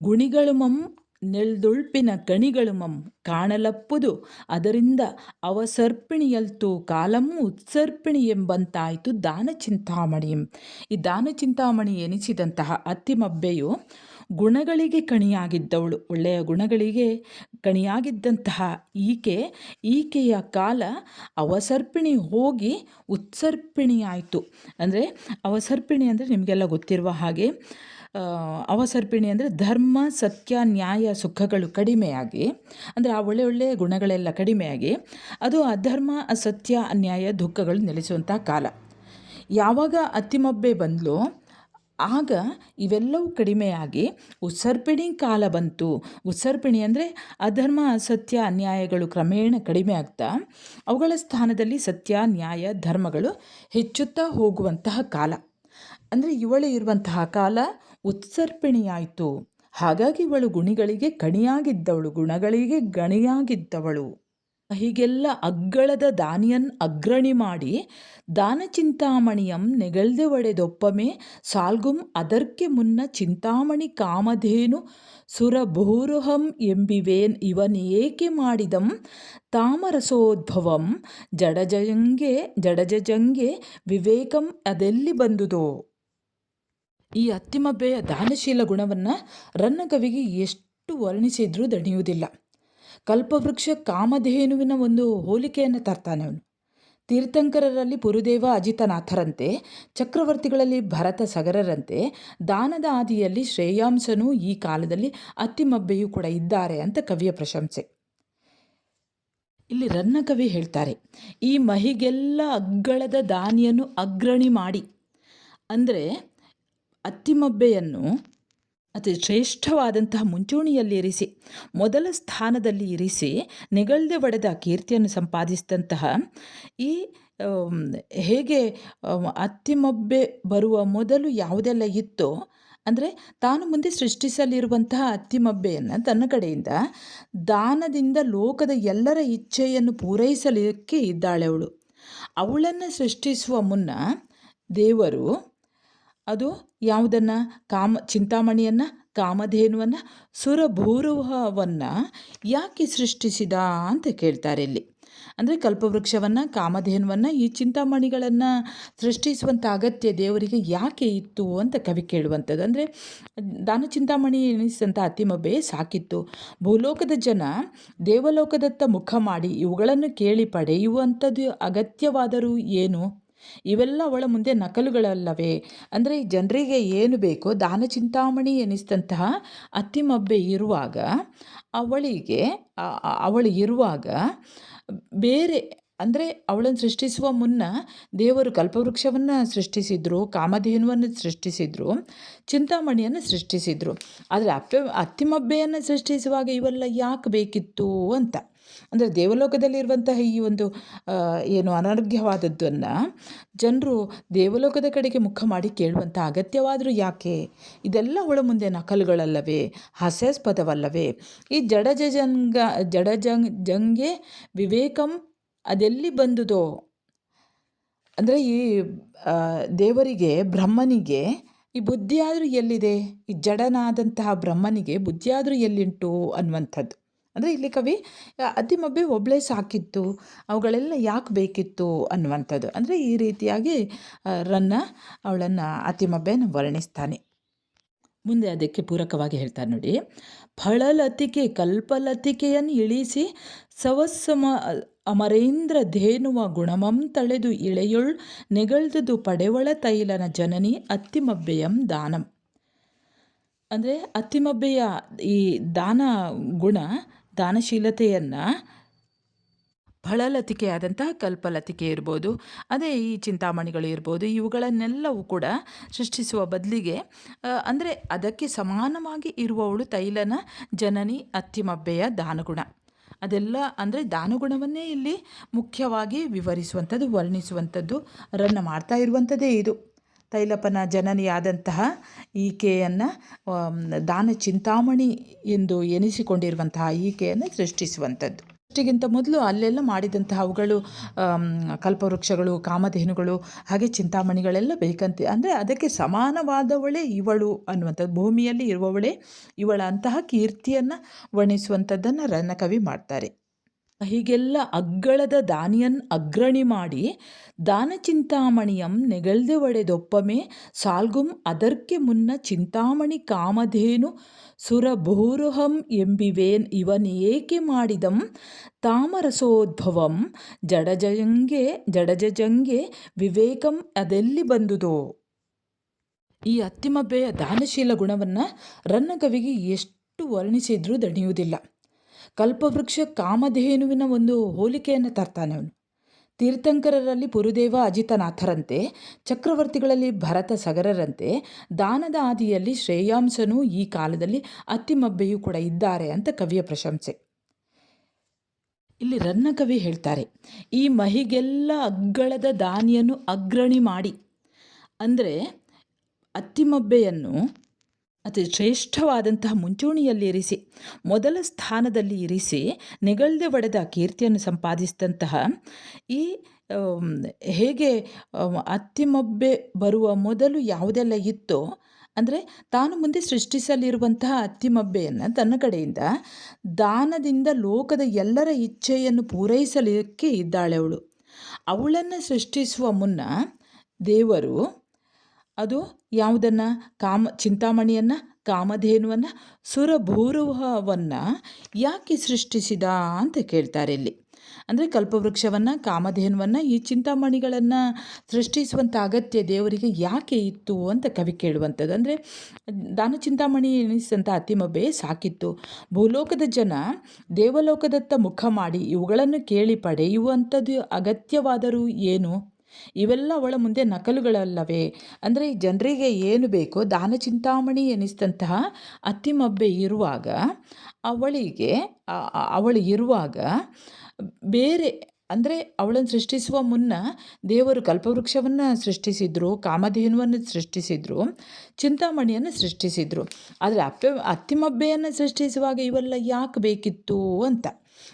ಗುಣಿಗಳುಮಂ ನೆಳ್ದೊಳ್ಪಿನ ಕಣಿಗಳುಮಂ ಕಾಣಲಪ್ಪುದು ಅದರಿಂದ ಅವಸರ್ಪಿಣಿಯಲ್ತು ಕಾಲಮ್ಮು ಉತ್ಸರ್ಪಿಣಿ ಎಂಬಂತಾಯಿತು ದಾನ ಚಿಂತಾಮಣಿಯಂ. ಈ ದಾನ ಚಿಂತಾಮಣಿ ಎನಿಸಿದಂತಹ ಅತ್ತಿಮಬ್ಬೆಯು ಗುಣಗಳಿಗೆ ಕಣಿಯಾಗಿದ್ದವಳು, ಒಳ್ಳೆಯ ಗುಣಗಳಿಗೆ ಕಣಿಯಾಗಿದ್ದಂತಹ ಈಕೆಯ ಕಾಲ ಅವಸರ್ಪಿಣಿ ಹೋಗಿ ಉತ್ಸರ್ಪಿಣಿಯಾಯಿತು. ಅಂದರೆ ಅವಸರ್ಪಿಣಿ ಅಂದರೆ ನಿಮಗೆಲ್ಲ ಗೊತ್ತಿರುವ ಹಾಗೆ, ಅವಸರ್ಪಿಣಿ ಅಂದರೆ ಧರ್ಮ ಸತ್ಯ ನ್ಯಾಯ ಸುಖಗಳು ಕಡಿಮೆಯಾಗಿ, ಅಂದರೆ ಆ ಒಳ್ಳೆಯ ಗುಣಗಳೆಲ್ಲ ಕಡಿಮೆಯಾಗಿ ಅದು ಅಧರ್ಮ ಅಸತ್ಯ ಅನ್ಯಾಯ ದುಃಖಗಳು ನೆಲೆಸುವಂಥ ಕಾಲ. ಯಾವಾಗ ಅತ್ತಿಮಬ್ಬೆ ಬಂದಲೋ ಆಗ ಇವೆಲ್ಲವೂ ಕಡಿಮೆಯಾಗಿ ಉತ್ಸರ್ಪಿಣಿ ಕಾಲ ಬಂತು. ಉತ್ಸರ್ಪಿಣಿ ಅಂದರೆ ಅಧರ್ಮ ಅಸತ್ಯ ಅನ್ಯಾಯಗಳು ಕ್ರಮೇಣ ಕಡಿಮೆ ಆಗ್ತಾ ಅವುಗಳ ಸ್ಥಾನದಲ್ಲಿ ಸತ್ಯ ನ್ಯಾಯ ಧರ್ಮಗಳು ಹೆಚ್ಚುತ್ತಾ ಹೋಗುವಂತಹ ಕಾಲ. ಅಂದರೆ ಇವಳು ಇರುವಂತಹ ಕಾಲ ಉತ್ಸರ್ಪಿಣಿಯಾಯಿತು. ಹಾಗಾಗಿ ಇವಳು ಗುಣಗಳಿಗೆ ಗಣಿಯಾಗಿದ್ದವಳು. ಹೀಗೆಲ್ಲ ಅಗ್ಗಳದ ದಾನಿಯನ್ ಅಗ್ರಣಿ ಮಾಡಿ ದಾನ ಚಿಂತಾಮಣಿಯಂ ನೆಗಳ್ದೆ ಒಡೆದೊಪ್ಪಮೆ ಸಾಲ್ಗುಂ ಅದರ್ಕೆ ಮುನ್ನ ಚಿಂತಾಮಣಿ ಕಾಮಧೇನು ಸುರಭೂರುಹಂ ಎಂಬಿವೇನ್ ಇವನ್ ಏಕೆ ಮಾಡಿದಂ ತಾಮರಸೋದ್ಭವಂ ಜಡಜಂಗೆ ವಿವೇಕಂ ಅದೆಲ್ಲಿ ಬಂದುದೋ. ಈ ಅತ್ತಿಮಬ್ಬೆಯ ದಾನಶೀಲ ಗುಣವನ್ನು ರನ್ನಕವಿಗೆ ಎಷ್ಟು ವರ್ಣಿಸಿದ್ರೂ ದಣಿಯುವುದಿಲ್ಲ. ಕಲ್ಪವೃಕ್ಷ ಕಾಮಧೇನುವಿನ ಒಂದು ಹೋಲಿಕೆಯನ್ನು ತರ್ತಾನೆ ಅವನು. ತೀರ್ಥಂಕರರಲ್ಲಿ ಪುರುದೇವ ಅಜಿತನಾಥರಂತೆ, ಚಕ್ರವರ್ತಿಗಳಲ್ಲಿ ಭರತ ಸಗರರಂತೆ, ದಾನದ ಆದಿಯಲ್ಲಿ ಶ್ರೇಯಾಂಸನೂ ಈ ಕಾಲದಲ್ಲಿ ಅತ್ತಿಮಬ್ಬೆಯೂ ಕೂಡ ಇದ್ದಾರೆ ಅಂತ ಕವಿಯ ಪ್ರಶಂಸೆ. ಇಲ್ಲಿ ರನ್ನಕವಿ ಹೇಳ್ತಾರೆ, ಈ ಮಹಿಗೆಲ್ಲ ಅಗ್ಗಳದ ದಾನಿಯನ್ನು ಅಗ್ರಣಿ ಮಾಡಿ, ಅಂದರೆ ಅತ್ತಿಮಬ್ಬೆಯನ್ನು ಅತಿ ಶ್ರೇಷ್ಠವಾದಂತಹ ಮುಂಚೂಣಿಯಲ್ಲಿ ಇರಿಸಿ, ಮೊದಲ ಸ್ಥಾನದಲ್ಲಿ ಇರಿಸಿ ನೆಗಳ್ದೆ ಒಡೆದ ಕೀರ್ತಿಯನ್ನು ಸಂಪಾದಿಸಿದಂತಹ ಈ ಹೇಗೆ ಅತ್ತಿಮಬ್ಬೆ ಬರುವ ಮೊದಲು ಯಾವುದೆಲ್ಲ ಇತ್ತೋ, ಅಂದರೆ ತಾನು ಮುಂದೆ ಸೃಷ್ಟಿಸಲಿರುವಂತಹ ಅತ್ತಿಮಬ್ಬೆಯನ್ನು ತನ್ನ ಕಡೆಯಿಂದ ದಾನದಿಂದ ಲೋಕದ ಎಲ್ಲರ ಇಚ್ಛೆಯನ್ನು ಪೂರೈಸಲಿಕ್ಕೆ ಇದ್ದಾಳೆ ಅವಳು. ಅವಳನ್ನು ಸೃಷ್ಟಿಸುವ ಮುನ್ನ ದೇವರು ಅದು ಯಾವುದನ್ನು ಚಿಂತಾಮಣಿಯನ್ನು, ಕಾಮಧೇನುವನ್ನು, ಸುರಭೂರುಹವನ್ನು ಯಾಕೆ ಸೃಷ್ಟಿಸಿದ ಅಂತ ಕೇಳ್ತಾರೆ ಇಲ್ಲಿ. ಅಂದರೆ ಕಲ್ಪವೃಕ್ಷವನ್ನು, ಕಾಮಧೇನುವನ್ನು, ಈ ಚಿಂತಾಮಣಿಗಳನ್ನು ಸೃಷ್ಟಿಸುವಂಥ ಅಗತ್ಯ ದೇವರಿಗೆ ಯಾಕೆ ಇತ್ತು ಅಂತ ಕವಿ ಕೇಳುವಂಥದ್ದು. ಅಂದರೆ ದಾನ ಚಿಂತಾಮಣಿ ಎನಿಸಿದಂಥ ಅತ್ತಿಮಬ್ಬೆ ಸಾಕಿತ್ತು. ಭೂಲೋಕದ ಜನ ದೇವಲೋಕದತ್ತ ಮುಖ ಮಾಡಿ ಇವುಗಳನ್ನು ಕೇಳಿ ಪಡೆಯುವಂಥದ್ದು ಅಗತ್ಯವಾದರೂ ಏನು? ಇವೆಲ್ಲ ಅವಳ ಮುಂದೆ ನಕಲುಗಳಲ್ಲವೇ? ಅಂದರೆ ಜನರಿಗೆ ಏನು ಬೇಕೋ ದಾನ ಚಿಂತಾಮಣಿ ಎನಿಸಿದಂತಹ ಅತ್ತಿಮಬ್ಬೆ ಇರುವಾಗ ಅವಳು ಇರುವಾಗ ಬೇರೆ, ಅಂದರೆ ಅವಳನ್ನು ಸೃಷ್ಟಿಸುವ ಮುನ್ನ ದೇವರು ಕಲ್ಪವೃಕ್ಷವನ್ನು ಸೃಷ್ಟಿಸಿದ್ರು, ಕಾಮಧೇನುವನ್ನು ಸೃಷ್ಟಿಸಿದ್ರು, ಚಿಂತಾಮಣಿಯನ್ನು ಸೃಷ್ಟಿಸಿದ್ರು. ಆದರೆ ಅತ್ತಿಮಬ್ಬೆಯನ್ನು ಸೃಷ್ಟಿಸುವಾಗ ಇವೆಲ್ಲ ಯಾಕೆ ಬೇಕಿತ್ತು ಅಂತ. ಅಂದರೆ ದೇವಲೋಕದಲ್ಲಿರುವಂತಹ ಈ ಒಂದು ಏನು ಅನರ್ಘ್ಯವಾದದ್ದನ್ನು ಜನರು ದೇವಲೋಕದ ಕಡೆಗೆ ಮುಖ ಮಾಡಿ ಕೇಳುವಂಥ ಅಗತ್ಯವಾದರೂ ಯಾಕೆ? ಇದೆಲ್ಲ ಅವಳ ಮುಂದೆ ನಕಲುಗಳಲ್ಲವೇ? ಹಾಸ್ಯಾಸ್ಪದವಲ್ಲವೇ? ಈ ಜಡಜಂಗೆ ವಿವೇಕಂ ಅದೆಲ್ಲಿ ಬಂದುದೋ? ಅಂದರೆ ಈ ದೇವರಿಗೆ, ಬ್ರಹ್ಮನಿಗೆ ಈ ಬುದ್ಧಿಯಾದರೂ ಎಲ್ಲಿದೆ? ಈ ಜಡನಾದಂತಹ ಬ್ರಹ್ಮನಿಗೆ ಬುದ್ಧಿಯಾದರೂ ಎಲ್ಲಿಂಟು ಅನ್ನುವಂಥದ್ದು. ಅಂದರೆ ಇಲ್ಲಿ ಕವಿ ಅತ್ತಿಮಬ್ಬೆ ಒಬ್ಬಳೇ ಸಾಕಿತ್ತು, ಅವುಗಳೆಲ್ಲ ಯಾಕೆ ಬೇಕಿತ್ತು ಅನ್ನುವಂಥದ್ದು. ಅಂದರೆ ಈ ರೀತಿಯಾಗಿ ಅವಳನ್ನು ಅತ್ತಿಮಬ್ಬೆಯನ್ನು ವರ್ಣಿಸ್ತಾನೆ. ಮುಂದೆ ಅದಕ್ಕೆ ಪೂರಕವಾಗಿ ಹೇಳ್ತಾರೆ ನೋಡಿ, ಫಳಲತಿಕೆ ಕಲ್ಪಲತಿಕೆಯನ್ನು ಇಳಿಸಿ ಸವಸ್ಸಮ ಅಮರೇಂದ್ರ ಧೇನುವ ಗುಣಮಂ ತಳೆದು ಇಳೆಯೊಳ್ ನೆಗಳ್ದುದು ಪಡೆವಳ ತೈಲನ ಜನನಿ ಅತ್ತಿಮಬ್ಬೆಯಂ ದಾನಂ. ಅಂದರೆ ಅತ್ತಿಮಬ್ಬೆಯ ಈ ದಾನ ಗುಣ, ದಾನಶೀಲತೆಯನ್ನು ಫಳಲತಿಕೆಯಾದಂತಹ ಕಲ್ಪಲತಿಕೆ ಇರ್ಬೋದು, ಅದೇ ಈ ಚಿಂತಾಮಣಿಗಳು ಇರ್ಬೋದು, ಇವುಗಳನ್ನೆಲ್ಲವೂ ಕೂಡ ಸೃಷ್ಟಿಸುವ ಬದಲಿಗೆ ಅಂದರೆ ಅದಕ್ಕೆ ಸಮಾನವಾಗಿ ಇರುವವಳು ತೈಲನ ಜನನಿ ಅತ್ತಿಮಬ್ಬೆಯ ದಾನಗುಣ. ಅದೆಲ್ಲ ಅಂದರೆ ದಾನಗುಣವನ್ನೇ ಇಲ್ಲಿ ಮುಖ್ಯವಾಗಿ ವಿವರಿಸುವಂಥದ್ದು, ವರ್ಣಿಸುವಂಥದ್ದು, ಮಾಡ್ತಾ ಇರುವಂಥದ್ದೇ ಇದು. ತೈಲಪನ ಜನನಿಯಾದಂತಹ ಈಕೆಯನ್ನು ದಾನ ಚಿಂತಾಮಣಿ ಎಂದು ಎನಿಸಿಕೊಂಡಿರುವಂತಹ ಈಕೆಯನ್ನು ಸೃಷ್ಟಿಸುವಂಥದ್ದು. ಸೃಷ್ಟಿಗಿಂತ ಮೊದಲು ಅಲ್ಲೆಲ್ಲ ಮಾಡಿದಂತಹ ಅವುಗಳು ಕಲ್ಪವೃಕ್ಷಗಳು, ಕಾಮಧೇನುಗಳು, ಹಾಗೆ ಚಿಂತಾಮಣಿಗಳೆಲ್ಲ ಬೇಕಂತೆ. ಅಂದರೆ ಅದಕ್ಕೆ ಸಮಾನವಾದವಳೇ ಇವಳು ಅನ್ನುವಂಥದ್ದು, ಭೂಮಿಯಲ್ಲಿ ಇರುವವಳೇ ಇವಳ ಅಂತಹ ಕೀರ್ತಿಯನ್ನು ವರ್ಣಿಸುವಂಥದ್ದನ್ನು ರನ್ನಕವಿ ಮಾಡ್ತಾರೆ. ಹೀಗೆಲ್ಲ ಅಗ್ಗಳದ ದಾನಿಯನ್ ಅಗ್ರಣಿ ಮಾಡಿ ದಾನ ಚಿಂತಾಮಣಿಯಂ ನೆಗಳ್ದೆ ಒಡೆದೊಪ್ಪಮೆ ಸಾಲ್ಗುಂ ಅದರ್ಕೆ ಮುನ್ನ ಚಿಂತಾಮಣಿ ಕಾಮಧೇನು ಸುರಭೂರುಹಂ ಎಂಬಿವೇನ್ ಇವನ್ ಏಕೆ ಮಾಡಿದಂ ತಾಮರಸೋದ್ಭವಂ ಜಡಜಂಗೆ ವಿವೇಕಂ ಅದೆಲ್ಲಿ ಬಂದುದೋ. ಈ ಅತ್ತಿಮಬ್ಬೆಯ ದಾನಶೀಲ ಗುಣವನ್ನು ರನ್ನಕವಿಗೆ ಎಷ್ಟು ವರ್ಣಿಸಿದ್ರೂ ದಣಿಯುವುದಿಲ್ಲ. ಕಲ್ಪವೃಕ್ಷ ಕಾಮಧೇನುವಿನ ಒಂದು ಹೋಲಿಕೆಯನ್ನು ತರ್ತಾನೆ ಅವನು. ತೀರ್ಥಂಕರರಲ್ಲಿ ಪುರುದೇವ ಅಜಿತನಾಥರಂತೆ, ಚಕ್ರವರ್ತಿಗಳಲ್ಲಿ ಭರತ ಸಗರರಂತೆ, ದಾನದ ಆದಿಯಲ್ಲಿ ಶ್ರೇಯಾಂಸನೂ ಈ ಕಾಲದಲ್ಲಿ ಅತ್ತಿಮಬ್ಬೆಯೂ ಕೂಡ ಇದ್ದಾರೆ ಅಂತ ಕವಿಯ ಪ್ರಶಂಸೆ. ಇಲ್ಲಿ ರನ್ನಕವಿ ಹೇಳ್ತಾರೆ, ಈ ಮಹಿಗೆಲ್ಲ ಅಗ್ಗಳದ ದಾನಿಯನ್ನು ಅಗ್ರಣಿ ಮಾಡಿ, ಅಂದರೆ ಅತ್ತಿಮಬ್ಬೆಯನ್ನು ಅತಿ ಶ್ರೇಷ್ಠವಾದಂತಹ ಮುಂಚೂಣಿಯಲ್ಲಿರಿಸಿ ಮೊದಲ ಸ್ಥಾನದಲ್ಲಿ ಇರಿಸಿ ನೆಗಳ್ದೆ ಒಡೆದ ಕೀರ್ತಿಯನ್ನು ಸಂಪಾದಿಸಿದಂತಹ ಈ ಹೇಗೆ ಅತ್ತಿಮಬ್ಬೆ ಬರುವ ಮೊದಲು ಯಾವುದೆಲ್ಲ ಇತ್ತೋ ಅಂದರೆ ತಾನು ಮುಂದೆ ಸೃಷ್ಟಿಸಲಿರುವಂತಹ ಅತ್ತಿಮಬ್ಬೆಯನ್ನು ತನ್ನ ಕಡೆಯಿಂದ ದಾನದಿಂದ ಲೋಕದ ಎಲ್ಲರ ಇಚ್ಛೆಯನ್ನು ಪೂರೈಸಲಿಕ್ಕೆ ಇದ್ದಾಳೆ ಅವಳನ್ನು ಸೃಷ್ಟಿಸುವ ಮುನ್ನ ದೇವರು ಅದು ಯಾವುದನ್ನು ಚಿಂತಾಮಣಿಯನ್ನು, ಕಾಮಧೇನುವನ್ನು, ಸುರಭೂರುಹವನ್ನು ಯಾಕೆ ಸೃಷ್ಟಿಸಿದ ಅಂತ ಕೇಳ್ತಾರೆ ಇಲ್ಲಿ. ಅಂದರೆ ಕಲ್ಪವೃಕ್ಷವನ್ನು, ಕಾಮಧೇನುವನ್ನು, ಈ ಚಿಂತಾಮಣಿಗಳನ್ನು ಸೃಷ್ಟಿಸುವಂಥ ಅಗತ್ಯ ದೇವರಿಗೆ ಯಾಕೆ ಇತ್ತು ಅಂತ ಕವಿ ಕೇಳುವಂಥದ್ದು. ಅಂದರೆ ದಾನ ಚಿಂತಾಮಣಿ ಎನಿಸಿದಂಥ ಅತ್ತಿಮಬ್ಬೆ ಸಾಕಿತ್ತು. ಭೂಲೋಕದ ಜನ ದೇವಲೋಕದತ್ತ ಮುಖ ಮಾಡಿ ಇವುಗಳನ್ನು ಕೇಳಿ ಪಡೆಯುವಂಥದ್ದು ಅಗತ್ಯವಾದರೂ ಏನು? ಇವೆಲ್ಲ ಅವಳ ಮುಂದೆ ನಕಲುಗಳಲ್ಲವೇ? ಅಂದರೆ ಜನರಿಗೆ ಏನು ಬೇಕೋ ದಾನ ಚಿಂತಾಮಣಿ ಎನಿಸಿದಂತಹ ಅತ್ತಿಮಬ್ಬೆ ಇರುವಾಗ ಅವಳು ಇರುವಾಗ ಬೇರೆ ಅಂದರೆ ಅವಳನ್ನು ಸೃಷ್ಟಿಸುವ ಮುನ್ನ ದೇವರು ಕಲ್ಪವೃಕ್ಷವನ್ನು ಸೃಷ್ಟಿಸಿದ್ರು, ಕಾಮಧೇನುವನ್ನು ಸೃಷ್ಟಿಸಿದ್ರು, ಚಿಂತಾಮಣಿಯನ್ನು ಸೃಷ್ಟಿಸಿದ್ರು. ಆದರೆ ಅತ್ತಿಮಬ್ಬೆಯನ್ನು ಸೃಷ್ಟಿಸುವಾಗ ಇವೆಲ್ಲ ಯಾಕೆ ಬೇಕಿತ್ತು ಅಂತ.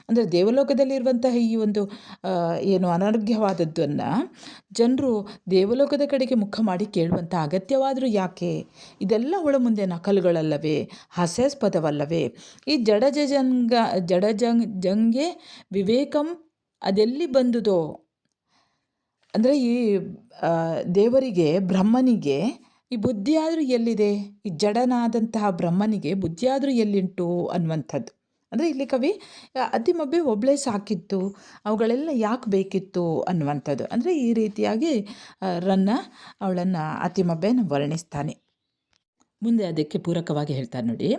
ಅಂದರೆ ದೇವಲೋಕದಲ್ಲಿರುವಂತಹ ಈ ಒಂದು ಏನು ಅನರ್ಘ್ಯವಾದದ್ದನ್ನು ಜನರು ದೇವಲೋಕದ ಕಡೆಗೆ ಮುಖ ಮಾಡಿ ಕೇಳುವಂಥ ಅಗತ್ಯವಾದರೂ ಯಾಕೆ? ಇದೆಲ್ಲ ಅವಳ ಮುಂದೆ ನಕಲುಗಳಲ್ಲವೇ? ಹಾಸ್ಯಾಸ್ಪದವಲ್ಲವೇ? ಈ ಜಂಗೆ ವಿವೇಕಂ ಅದೆಲ್ಲಿ ಬಂದುದೋ? ಅಂದರೆ ಈ ದೇವರಿಗೆ, ಬ್ರಹ್ಮನಿಗೆ ಈ ಬುದ್ಧಿಯಾದರೂ ಎಲ್ಲಿದೆ? ಈ ಜಡನಾದಂತಹ ಬ್ರಹ್ಮನಿಗೆ ಬುದ್ಧಿಯಾದರೂ ಎಲ್ಲಿಂಟು ಅನ್ನುವಂಥದ್ದು. ಅಂದರೆ ಇಲ್ಲಿ ಕವಿ ಅತ್ತಿಮಬ್ಬೆ ಒಬ್ಬಳೇ ಸಾಕಿತ್ತು, ಅವುಗಳೆಲ್ಲ ಯಾಕೆ ಬೇಕಿತ್ತು ಅನ್ನುವಂಥದ್ದು. ಅಂದರೆ ಈ ರೀತಿಯಾಗಿ ಅವಳನ್ನು ಅತ್ತಿಮಬ್ಬೆಯನ್ನು ವರ್ಣಿಸ್ತಾನೆ. ಮುಂದೆ ಅದಕ್ಕೆ ಪೂರಕವಾಗಿ ಹೇಳ್ತಾರೆ ನೋಡಿ.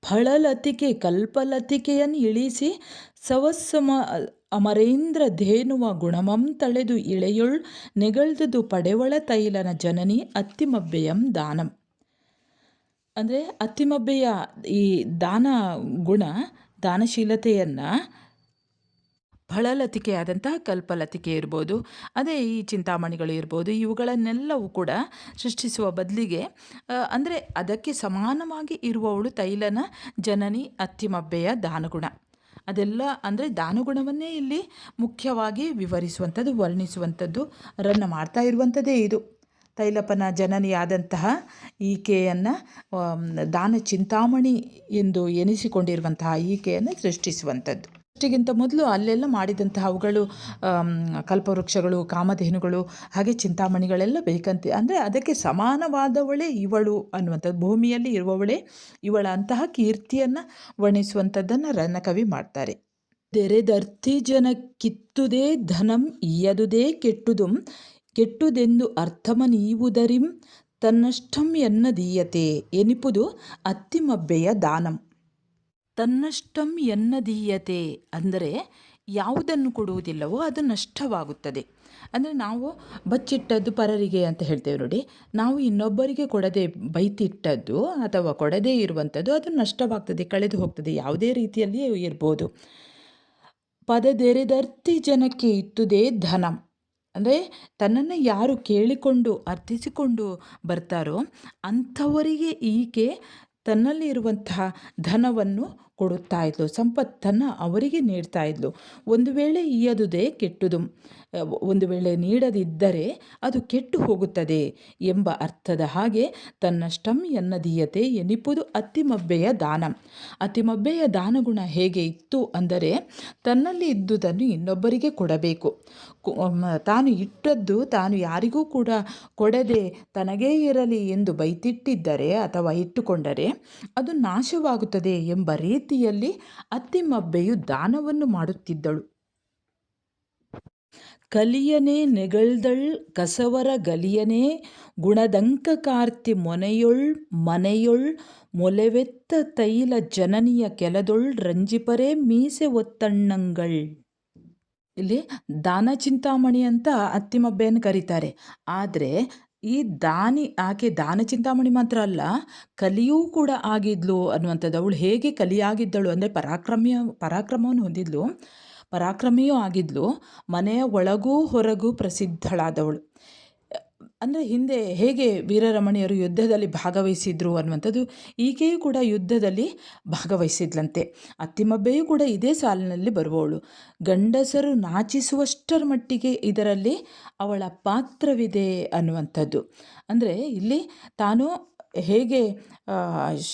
ಫಳಲತಿಕೆ ಕಲ್ಪಲತಿಕೆಯನ್ನು ಇಳಿಸಿ ಸವಸ್ಸಮ ಅಮರೇಂದ್ರ ಧೇನುವ ಗುಣಮಂ ತಳೆದು ಇಳೆಯುಳ್ ನೆಗಳ್ದುದು ಪಡೆವಳ ತೈಲನ ಜನನಿ ಅತ್ತಿಮಬ್ಬೆಯಂ ದಾನಂ. ಅಂದರೆ ಅತ್ತಿಮಬ್ಬೆಯ ಈ ದಾನ ಗುಣ, ದಾನಶೀಲತೆಯನ್ನು ಫಳಲತಿಕೆಯಾದಂತಹ ಕಲ್ಪಲತಿಕೆ ಇರ್ಬೋದು, ಅದೇ ಈ ಚಿಂತಾಮಣಿಗಳು ಇರ್ಬೋದು, ಇವುಗಳನ್ನೆಲ್ಲವೂ ಕೂಡ ಸೃಷ್ಟಿಸುವ ಬದಲಿಗೆ ಅಂದರೆ ಅದಕ್ಕೆ ಸಮಾನವಾಗಿ ಇರುವವಳು ತೈಲನ ಜನನಿ ಅತ್ತಿಮಬ್ಬೆಯ ದಾನಗುಣ. ಅದೆಲ್ಲ ಅಂದರೆ ದಾನಗುಣವನ್ನೇ ಇಲ್ಲಿ ಮುಖ್ಯವಾಗಿ ವಿವರಿಸುವಂಥದ್ದು, ವರ್ಣಿಸುವಂಥದ್ದು, ಮಾಡ್ತಾ ಇರುವಂಥದ್ದೇ ಇದು. ತೈಲಪನ ಜನನಿಯಾದಂತಹ ಈಕೆಯನ್ನು ದಾನ ಚಿಂತಾಮಣಿ ಎಂದು ಎನಿಸಿಕೊಂಡಿರುವಂತಹ ಈಕೆಯನ್ನು ಸೃಷ್ಟಿಸುವಂಥದ್ದು. ಸೃಷ್ಟಿಗಿಂತ ಮೊದಲು ಅಲ್ಲೆಲ್ಲ ಮಾಡಿದಂತಹ ಅವುಗಳು ಕಲ್ಪವೃಕ್ಷಗಳು, ಕಾಮಧೇನುಗಳು, ಹಾಗೆ ಚಿಂತಾಮಣಿಗಳೆಲ್ಲ ಬೇಕಂತೆ. ಅಂದರೆ ಅದಕ್ಕೆ ಸಮಾನವಾದವಳೇ ಇವಳು ಅನ್ನುವಂಥದ್ದು, ಭೂಮಿಯಲ್ಲಿ ಇರುವವಳೇ ಇವಳ ಅಂತಹ ಕೀರ್ತಿಯನ್ನು ವರ್ಣಿಸುವಂಥದ್ದನ್ನು ರನ್ನಕವಿ ಮಾಡ್ತಾರೆ. ದೆರೆದರ್ಥಿ ಜನ ಕಿತ್ತುದೇ ಧನಂ ಇಯದುದೇ ಕೆಟ್ಟುದೆಂದು ಅರ್ಥಮನೀವುದರಿಂ ತನ್ನಷ್ಟಂ ಎನ್ನದೀಯತೆ ಎನಿಪುದು ಅತ್ತಿಮಬ್ಬೆಯ ದಾನಂ. ತನ್ನಷ್ಟಂ ಎನ್ನದೀಯತೆ ಅಂದರೆ ಯಾವುದನ್ನು ಕೊಡುವುದಿಲ್ಲವೋ ಅದು ನಷ್ಟವಾಗುತ್ತದೆ. ಅಂದರೆ ನಾವು ಬಚ್ಚಿಟ್ಟದ್ದು ಪರರಿಗೆ ಅಂತ ಹೇಳ್ತೇವೆ ನೋಡಿ, ನಾವು ಇನ್ನೊಬ್ಬರಿಗೆ ಕೊಡದೆ ಬೈತಿಟ್ಟದ್ದು ಅಥವಾ ಕೊಡದೇ ಇರುವಂಥದ್ದು ಅದು ನಷ್ಟವಾಗ್ತದೆ, ಕಳೆದು ಹೋಗ್ತದೆ, ಯಾವುದೇ ರೀತಿಯಲ್ಲಿ ಇರ್ಬೋದು. ಪದದೆರೆದರ್ಥಿ ಜನಕ್ಕೆ ಇತ್ತುದೇ ಧನಂ ಅಂದರೆ ತನ್ನನ್ನು ಯಾರು ಕೇಳಿಕೊಂಡು ಅರ್ಥಿಸಿಕೊಂಡು ಬರ್ತಾರೋ ಅಂಥವರಿಗೆ ಈಕೆ ತನ್ನಲ್ಲಿ ಇರುವಂತಹ ಧನವನ್ನು ಕೊಡುತ್ತಾ ಇದ್ಲು, ಸಂಪತ್ತನ್ನು ಅವರಿಗೆ ನೀಡ್ತಾ ಇದ್ಲು. ಒಂದು ವೇಳೆ ಇಯದುದೇ ಕೆಟ್ಟುದು, ಒಂದು ವೇಳೆ ನೀಡದಿದ್ದರೆ ಅದು ಕೆಟ್ಟು ಹೋಗುತ್ತದೆ ಎಂಬ ಅರ್ಥದ ಹಾಗೆ ತನ್ನಷ್ಟಂ ಎನ್ನದೀಯತೆ ಎನಿಪುದು ಅತ್ತಿಮಬ್ಬೆಯ ದಾನ. ಅತ್ತಿಮಬ್ಬೆಯ ದಾನಗುಣ ಹೇಗೆ ಇತ್ತು ಅಂದರೆ ತನ್ನಲ್ಲಿ ಇದ್ದುದನ್ನು ಇನ್ನೊಬ್ಬರಿಗೆ ಕೊಡಬೇಕು. ತಾನು ಇಟ್ಟದ್ದು ತಾನು ಯಾರಿಗೂ ಕೂಡ ಕೊಡದೆ ತನಗೇ ಇರಲಿ ಎಂದು ಬೈತಿಟ್ಟಿದ್ದರೆ ಅಥವಾ ಇಟ್ಟುಕೊಂಡರೆ ಅದು ನಾಶವಾಗುತ್ತದೆ ಎಂಬ ರೀತಿಯಲ್ಲಿ ಅತ್ತಿಮಬ್ಬೆಯು ದಾನವನ್ನು ಮಾಡುತ್ತಿದ್ದಳು. ಕಲಿಯನೇ ನೆಗಳ್ದಳ್ ಕಸವರ ಗಲಿಯನೇ ಗುಣದಂಕ ಕಾರ್ತಿ ಮನೆಯೊಳ್ ಮೊಲೆವೆತ್ತ ತೈಲ ಜನನಿಯ ಕೆಲದೊಳ್ ರಂಜಿಪರೇ ಮೀಸೆ ಒತ್ತಣ್ಣಂಗಳ್. ಇಲ್ಲಿ ದಾನ ಚಿಂತಾಮಣಿ ಅಂತ ಅತ್ತಿಮಬ್ಬೆಯನ್ನು ಕರೀತಾರೆ. ಆದರೆ ಈ ಆಕೆ ದಾನ ಚಿಂತಾಮಣಿ ಮಾತ್ರ ಅಲ್ಲ, ಕಲಿಯೂ ಕೂಡ ಆಗಿದ್ಲು ಅನ್ನುವಂಥದ್ದು. ಅವಳು ಹೇಗೆ ಕಲಿಯಾಗಿದ್ದಳು ಅಂದರೆ ಪರಾಕ್ರಮವನ್ನು ಹೊಂದಿದ್ಲು, ಪರಾಕ್ರಮಿಯೂ ಆಗಿದ್ಲು, ಮನೆಯ ಒಳಗೂ ಹೊರಗೂ ಪ್ರಸಿದ್ಧಳಾದವಳು. ಅಂದರೆ ಹಿಂದೆ ಹೇಗೆ ವೀರರಮಣಿಯರು ಯುದ್ಧದಲ್ಲಿ ಭಾಗವಹಿಸಿದ್ರು ಅನ್ನುವಂಥದ್ದು, ಈಕೆಯೂ ಕೂಡ ಯುದ್ಧದಲ್ಲಿ ಭಾಗವಹಿಸಿದ್ಲಂತೆ. ಅತ್ತಿಮಬ್ಬೆಯೂ ಕೂಡ ಇದೇ ಸಾಲಿನಲ್ಲಿ ಬರುವವಳು. ಗಂಡಸರು ನಾಚಿಸುವಷ್ಟರ ಮಟ್ಟಿಗೆ ಇದರಲ್ಲಿ ಅವಳ ಪಾತ್ರವಿದೆ ಅನ್ನುವಂಥದ್ದು. ಅಂದರೆ ಇಲ್ಲಿ ತಾನು ಹೇಗೆ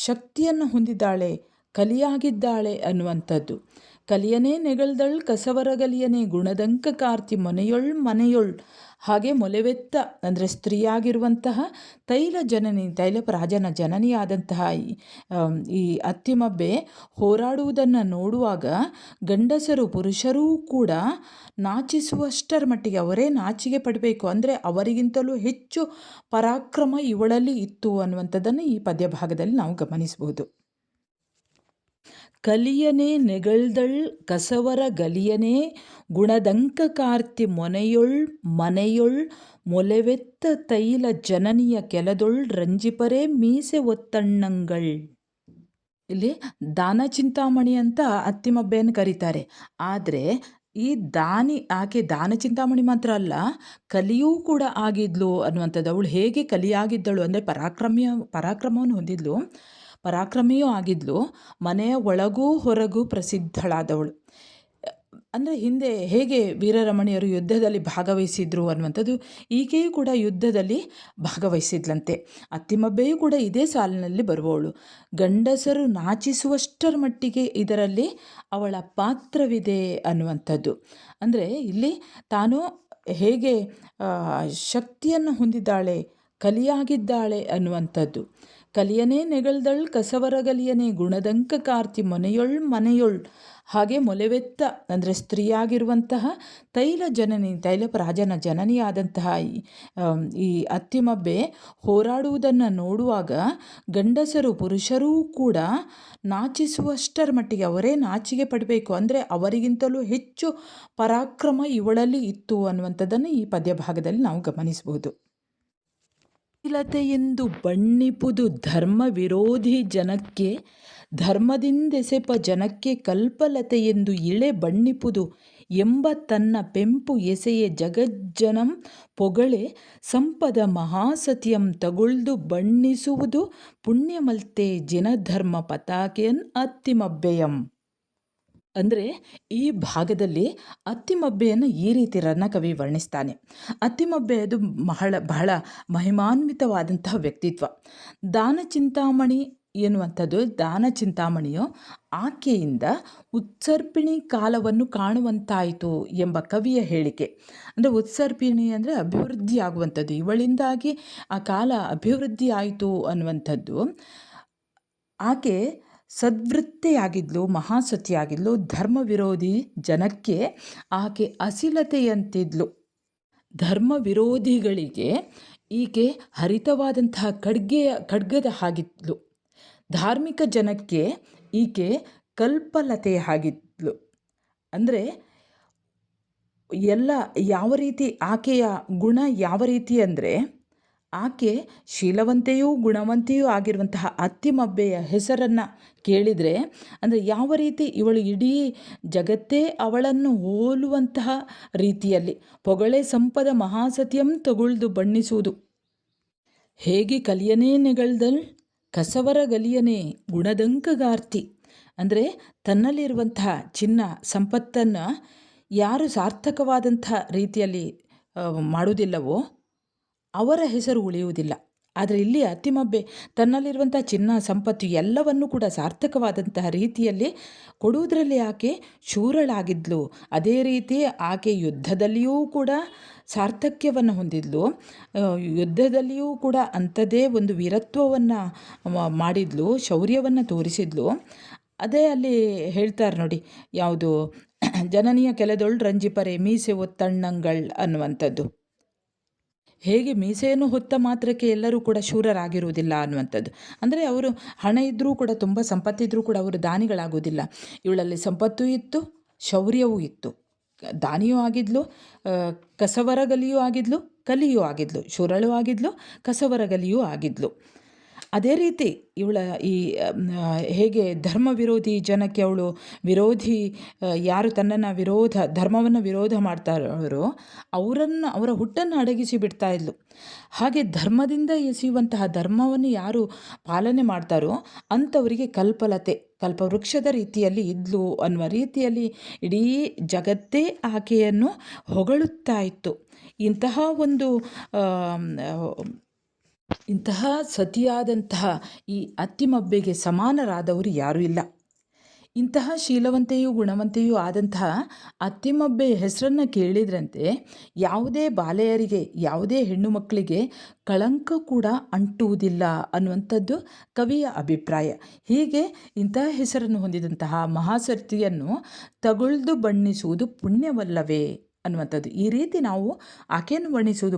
ಶಕ್ತಿಯನ್ನು ಹೊಂದಿದ್ದಾಳೆ, ಕಲಿಯಾಗಿದ್ದಾಳೆ ಅನ್ನುವಂಥದ್ದು. ಕಲಿಯನೇ ನೆಗಳ್ದಳ್ ಕಸವರಗಲಿಯನೇ ಗುಣದಂಕ ಕಾರ್ತಿ ಮನೆಯೊಳ್ ಹಾಗೆ ಮೊಲೆವೆತ್ತ ಅಂದರೆ ಸ್ತ್ರೀಯಾಗಿರುವಂತಹ ತೈಲಪರಾಜನ ಜನನಿಯಾದಂತಹ ಈ ಅತ್ತಿಮಬ್ಬೆ ಹೋರಾಡುವುದನ್ನು ನೋಡುವಾಗ ಗಂಡಸರು ಪುರುಷರೂ ಕೂಡ ನಾಚಿಸುವಷ್ಟರ ಮಟ್ಟಿಗೆ ಅವರೇ ನಾಚಿಕೆ ಪಡಬೇಕು. ಅಂದರೆ ಅವರಿಗಿಂತಲೂ ಹೆಚ್ಚು ಪರಾಕ್ರಮ ಇವಳಲ್ಲಿ ಇತ್ತು ಅನ್ನುವಂಥದ್ದನ್ನು ಈ ಪದ್ಯ ಭಾಗದಲ್ಲಿ ನಾವು ಗಮನಿಸಬಹುದು. ಕಲಿಯನೇ ನೆಗಳ್ದಳ್ ಕಸವರ ಗಲಿಯನೇ ಗುಣದಂಕ ಕಾರ್ತಿ ಮನೆಯೊಳ್ ಮೊಲೆವೆತ್ತ ತೈಲ ಜನನಿಯ ಕೆಲದೊಳ್ ರಂಜಿಪರೇ ಮೀಸೆ ಒತ್ತಣ್ಣಂಗಳ್. ಇಲ್ಲಿ ದಾನ ಚಿಂತಾಮಣಿ ಅಂತ ಅತ್ತಿಮಬ್ಬೆಯನ್ನು ಕರೀತಾರೆ. ಆದರೆ ಈ ಆಕೆ ದಾನ ಚಿಂತಾಮಣಿ ಮಾತ್ರ ಅಲ್ಲ, ಕಲಿಯೂ ಕೂಡ ಆಗಿದ್ಲು ಅನ್ನುವಂಥದ್ದು. ಅವಳು ಹೇಗೆ ಕಲಿಯಾಗಿದ್ದಳು ಅಂದರೆ ಪರಾಕ್ರಮವನ್ನು ಹೊಂದಿದ್ಲು, ಪರಾಕ್ರಮಿಯೂ ಆಗಿದ್ಲು, ಮನೆಯ ಒಳಗೂ ಹೊರಗೂ ಪ್ರಸಿದ್ಧಳಾದವಳು. ಅಂದರೆ ಹಿಂದೆ ಹೇಗೆ ವೀರರಮಣಿಯರು ಯುದ್ಧದಲ್ಲಿ ಭಾಗವಹಿಸಿದ್ರು ಅನ್ನುವಂಥದ್ದು, ಈಕೆಯೂ ಕೂಡ ಯುದ್ಧದಲ್ಲಿ ಭಾಗವಹಿಸಿದ್ಲಂತೆ. ಅತ್ತಿಮಬ್ಬೆಯೂ ಕೂಡ ಇದೇ ಸಾಲಿನಲ್ಲಿ ಬರುವವಳು. ಗಂಡಸರು ನಾಚಿಸುವಷ್ಟರ ಮಟ್ಟಿಗೆ ಇದರಲ್ಲಿ ಅವಳ ಪಾತ್ರವಿದೆ ಅನ್ನುವಂಥದ್ದು. ಅಂದರೆ ಇಲ್ಲಿ ತಾನು ಹೇಗೆ ಶಕ್ತಿಯನ್ನು ಹೊಂದಿದ್ದಾಳೆ, ಕಲಿಯಾಗಿದ್ದಾಳೆ ಅನ್ನುವಂಥದ್ದು. ಕಲಿಯನೇ ನೆಗಳ್ದಳ್ ಕಸವರಗಲಿಯನೇ ಗುಣದಂಕ ಕಾರ್ತಿ ಮನೆಯೊಳ್ ಹಾಗೆ ಮೊಲೆವೆತ್ತ ಅಂದರೆ ಸ್ತ್ರೀಯಾಗಿರುವಂತಹ ತೈಲಪರಾಜನ ಜನನಿಯಾದಂತಹ ಈ ಅತ್ತಿಮಬ್ಬೆ ಹೋರಾಡುವುದನ್ನು ನೋಡುವಾಗ ಗಂಡಸರು ಪುರುಷರೂ ಕೂಡ ನಾಚಿಸುವಷ್ಟರ ಮಟ್ಟಿಗೆ ಅವರೇ ನಾಚಿಕೆ ಪಡಬೇಕು. ಅಂದರೆ ಅವರಿಗಿಂತಲೂ ಹೆಚ್ಚು ಪರಾಕ್ರಮ ಇವಳಲ್ಲಿ ಇತ್ತು ಅನ್ನುವಂಥದ್ದನ್ನು ಈ ಪದ್ಯ ಭಾಗದಲ್ಲಿ ನಾವು ಗಮನಿಸಬಹುದು. ಎಂದು ಬಣ್ಣಿಪುದು ಧರ್ಮ ವಿರೋಧಿ ಜನಕ್ಕೆ ಧರ್ಮದಿಂದೆಸೆಪ ಜನಕ್ಕೆ ಕಲ್ಪಲತೆಯೆಂದು ಇಳೆ ಬಣ್ಣಿಪುದು ಎಂಬ ತನ್ನ ಪೆಂಪು ಎಸೆಯೆ ಜಗಜ್ಜನಂ ಪೊಗಳೆ ಸಂಪದ ಮಹಾಸತಿಯಂ ತಗೊಳ್ದು ಬಣ್ಣಿಸುವುದು ಪುಣ್ಯಮಲ್ತೆ ಜಿನಧರ್ಮ ಪತಾಕೆಯನ್ ಅತ್ತಿಮಬ್ಬೆಯಂ. ಅಂದರೆ ಈ ಭಾಗದಲ್ಲಿ ಅತ್ತಿಮಬ್ಬೆಯನ್ನು ಈ ರೀತಿ ರನ್ನಕವಿ ವರ್ಣಿಸ್ತಾನೆ. ಅತ್ತಿಮಬ್ಬೆ ಅದು ಬಹಳ ಮಹಿಮಾನ್ವಿತವಾದಂತಹ ವ್ಯಕ್ತಿತ್ವ. ದಾನಚಿಂತಾಮಣಿ ಎನ್ನುವಂಥದ್ದು, ದಾನಚಿಂತಾಮಣಿಯು ಆಕೆಯಿಂದ ಉತ್ಸರ್ಪಿಣಿ ಕಾಲವನ್ನು ಕಾಣುವಂತಾಯಿತು ಎಂಬ ಕವಿಯ ಹೇಳಿಕೆ. ಅಂದರೆ ಉತ್ಸರ್ಪಿಣಿ ಅಂದರೆ ಅಭಿವೃದ್ಧಿ ಆಗುವಂಥದ್ದು, ಇವಳಿಂದಾಗಿ ಆ ಕಾಲ ಅಭಿವೃದ್ಧಿ ಆಯಿತು ಅನ್ನುವಂಥದ್ದು. ಆಕೆ ಸದ್ವೃತ್ತೆಯಾಗಿದ್ಲು, ಮಹಾಸತಿಯಾಗಿದ್ಲು. ಧರ್ಮ ವಿರೋಧಿ ಜನಕ್ಕೆ ಆಕೆ ಅಸಿಲತೆಯಂತಿದ್ಲು. ಧರ್ಮ ವಿರೋಧಿಗಳಿಗೆ ಈಕೆ ಹರಿತವಾದಂತಹ ಖಡ್ಗದ ಹಾಗಿದ್ಲು. ಧಾರ್ಮಿಕ ಜನಕ್ಕೆ ಈಕೆ ಕಲ್ಪಲತೆಯ ಹಾಗಿದ್ಲು. ಅಂದರೆ ಯಾವ ರೀತಿ ಆಕೆಯ ಗುಣ ಯಾವ ರೀತಿ ಅಂದರೆ, ಆಕೆ ಶೀಲವಂತೆಯೂ ಗುಣವಂತೆಯೂ ಆಗಿರುವಂತಹ ಅತ್ತಿಮಬ್ಬೆಯ ಹೆಸರನ್ನು ಕೇಳಿದರೆ, ಅಂದರೆ ಯಾವ ರೀತಿ ಇವಳು ಇಡೀ ಜಗತ್ತೇ ಅವಳನ್ನು ಹೋಲುವಂತಹ ರೀತಿಯಲ್ಲಿ ಪೊಗಳೆ ಸಂಪದ ಮಹಾಸತಿಯಂ ತಗೊಳ್ದು ಬಣ್ಣಿಸುವುದು. ಹೇಗೆ ಕಲಿಯನೇ ನೆಗಳ್ದಳ್ ಕಸವರ ಗಲಿಯನೇ ಗುಣದಂಕಗಾರ್ತಿ. ಅಂದರೆ ತನ್ನಲ್ಲಿರುವಂತಹ ಚಿನ್ನ ಸಂಪತ್ತನ್ನು ಯಾರು ಸಾರ್ಥಕವಾದಂತಹ ರೀತಿಯಲ್ಲಿ ಮಾಡುವುದಿಲ್ಲವೋ ಅವರ ಹೆಸರು ಉಳಿಯುವುದಿಲ್ಲ. ಆದರೆ ಇಲ್ಲಿ ಅತ್ತಿಮಬ್ಬೆ ತನ್ನಲ್ಲಿರುವಂಥ ಚಿನ್ನ ಸಂಪತ್ತು ಎಲ್ಲವನ್ನೂ ಕೂಡ ಸಾರ್ಥಕವಾದಂತಹ ರೀತಿಯಲ್ಲಿ ಕೊಡುವುದರಲ್ಲಿ ಆಕೆ ಶೂರಳಾಗಿದ್ಲು. ಅದೇ ರೀತಿ ಆಕೆ ಯುದ್ಧದಲ್ಲಿಯೂ ಕೂಡ ಸಾರ್ಥಕ್ಯವನ್ನು ಹೊಂದಿದ್ಲು. ಯುದ್ಧದಲ್ಲಿಯೂ ಕೂಡ ಅಂಥದ್ದೇ ಒಂದು ವೀರತ್ವವನ್ನು ಮಾಡಿದ್ಲು, ಶೌರ್ಯವನ್ನು ತೋರಿಸಿದ್ಲು. ಅದೇ ಅಲ್ಲಿ ಹೇಳ್ತಾರೆ ನೋಡಿ, ಯಾವುದು ಜನನಿಯ ಕೆಲದೊಳ್ ರಂಜಿಪರೆ ಮೀಸೆ ಒತ್ತಣ್ಣಂಗಳ್ ಅನ್ನುವಂಥದ್ದು. ಹೇಗೆ ಮೀಸೆಯನ್ನು ಹೊತ್ತ ಮಾತ್ರಕ್ಕೆ ಎಲ್ಲರೂ ಕೂಡ ಶೂರರಾಗಿರುವುದಿಲ್ಲ ಅನ್ನುವಂಥದ್ದು. ಅಂದರೆ ಅವರು ಹಣ ಇದ್ದರೂ ಕೂಡ, ತುಂಬ ಸಂಪತ್ತಿದ್ರೂ ಕೂಡ ಅವರು ದಾನಿಗಳಾಗುವುದಿಲ್ಲ. ಇವಳಲ್ಲಿ ಸಂಪತ್ತೂ ಇತ್ತು, ಶೌರ್ಯವೂ ಇತ್ತು. ದಾನಿಯೂ ಆಗಿದ್ಲು, ಕಸವರಗಲಿಯೂ ಆಗಿದ್ಲು, ಕಲಿಯೂ ಆಗಿದ್ಲು. ಶೂರಳೂ ಆಗಿದ್ಲು, ಕಸವರಗಲಿಯೂ ಆಗಿದ್ಲು. ಅದೇ ರೀತಿ ಇವಳ ಈ ಹೇಗೆ ಧರ್ಮ ವಿರೋಧಿ ಜನಕ್ಕೆ ಅವಳು ವಿರೋಧಿ, ಯಾರು ತನ್ನನ್ನು ಧರ್ಮವನ್ನು ವಿರೋಧ ಮಾಡ್ತಾರೋ ಅವರ ಹುಟ್ಟನ್ನು ಅಡಗಿಸಿ ಬಿಡ್ತಾ ಇದ್ಲು. ಹಾಗೆ ಧರ್ಮದಿಂದ ಎಸೆಯುವಂತಹ ಧರ್ಮವನ್ನು ಯಾರು ಪಾಲನೆ ಮಾಡ್ತಾರೋ ಅಂಥವರಿಗೆ ಕಲ್ಪವೃಕ್ಷದ ರೀತಿಯಲ್ಲಿ ಇದ್ಲು ಅನ್ನುವ ರೀತಿಯಲ್ಲಿ ಇಡೀ ಜಗತ್ತೇ ಆಕೆಯನ್ನು ಹೊಗಳುತ್ತಾ ಇತ್ತು. ಇಂತಹ ಸತಿಯಾದಂತಹ ಈ ಅತ್ತಿಮಬ್ಬೆಗೆ ಸಮಾನರಾದವರು ಯಾರೂ ಇಲ್ಲ. ಇಂತಹ ಶೀಲವಂತೆಯೂ ಗುಣವಂತೆಯೂ ಆದಂತಹ ಅತ್ತಿಮಬ್ಬೆಯ ಹೆಸರನ್ನು ಕೇಳಿದ್ರಂತೆ ಯಾವುದೇ ಬಾಲೆಯರಿಗೆ, ಯಾವುದೇ ಹೆಣ್ಣು ಮಕ್ಕಳಿಗೆ ಕಳಂಕ ಕೂಡ ಅಂಟುವುದಿಲ್ಲ ಅನ್ನುವಂಥದ್ದು ಕವಿಯ ಅಭಿಪ್ರಾಯ. ಹೀಗೆ ಇಂತಹ ಹೆಸರನ್ನು ಹೊಂದಿದಂತಹ ಮಹಾಸತಿಯನ್ನು ತಗುಳ್ದು ಬಣ್ಣಿಸುವುದು ಪುಣ್ಯವಲ್ಲವೇ ಅನ್ನುವಂಥದ್ದು. ಈ ರೀತಿ ನಾವು ಆಕೆಯನ್ನು ವರ್ಣಿಸುವುದು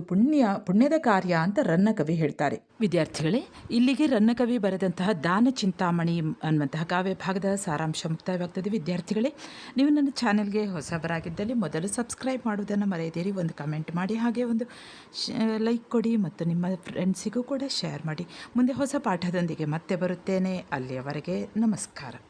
ಪುಣ್ಯದ ಕಾರ್ಯ ಅಂತ ರನ್ನಕವಿ ಹೇಳ್ತಾರೆ. ವಿದ್ಯಾರ್ಥಿಗಳೇ, ಇಲ್ಲಿಗೆ ರನ್ನಕವಿ ಬರೆದಂತಹ ದಾನ ಚಿಂತಾಮಣಿ ಅನ್ನುವಂತಹ ಕಾವ್ಯ ಭಾಗದ ಸಾರಾಂಶ ಮುಕ್ತಾಯವಾಗ್ತದೆ. ವಿದ್ಯಾರ್ಥಿಗಳೇ, ನೀವು ನನ್ನ ಚಾನೆಲ್ಗೆ ಹೊಸಬರಾಗಿದ್ದಲ್ಲಿ ಮೊದಲು ಸಬ್ಸ್ಕ್ರೈಬ್ ಮಾಡುವುದನ್ನು ಮರೆಯದಿರಿ. ಒಂದು ಕಮೆಂಟ್ ಮಾಡಿ, ಹಾಗೆ ಒಂದು ಲೈಕ್ ಕೊಡಿ ಮತ್ತು ನಿಮ್ಮ ಫ್ರೆಂಡ್ಸಿಗೂ ಕೂಡ ಶೇರ್ ಮಾಡಿ. ಮುಂದೆ ಹೊಸ ಪಾಠದೊಂದಿಗೆ ಮತ್ತೆ ಬರುತ್ತೇನೆ. ಅಲ್ಲಿಯವರೆಗೆ ನಮಸ್ಕಾರ.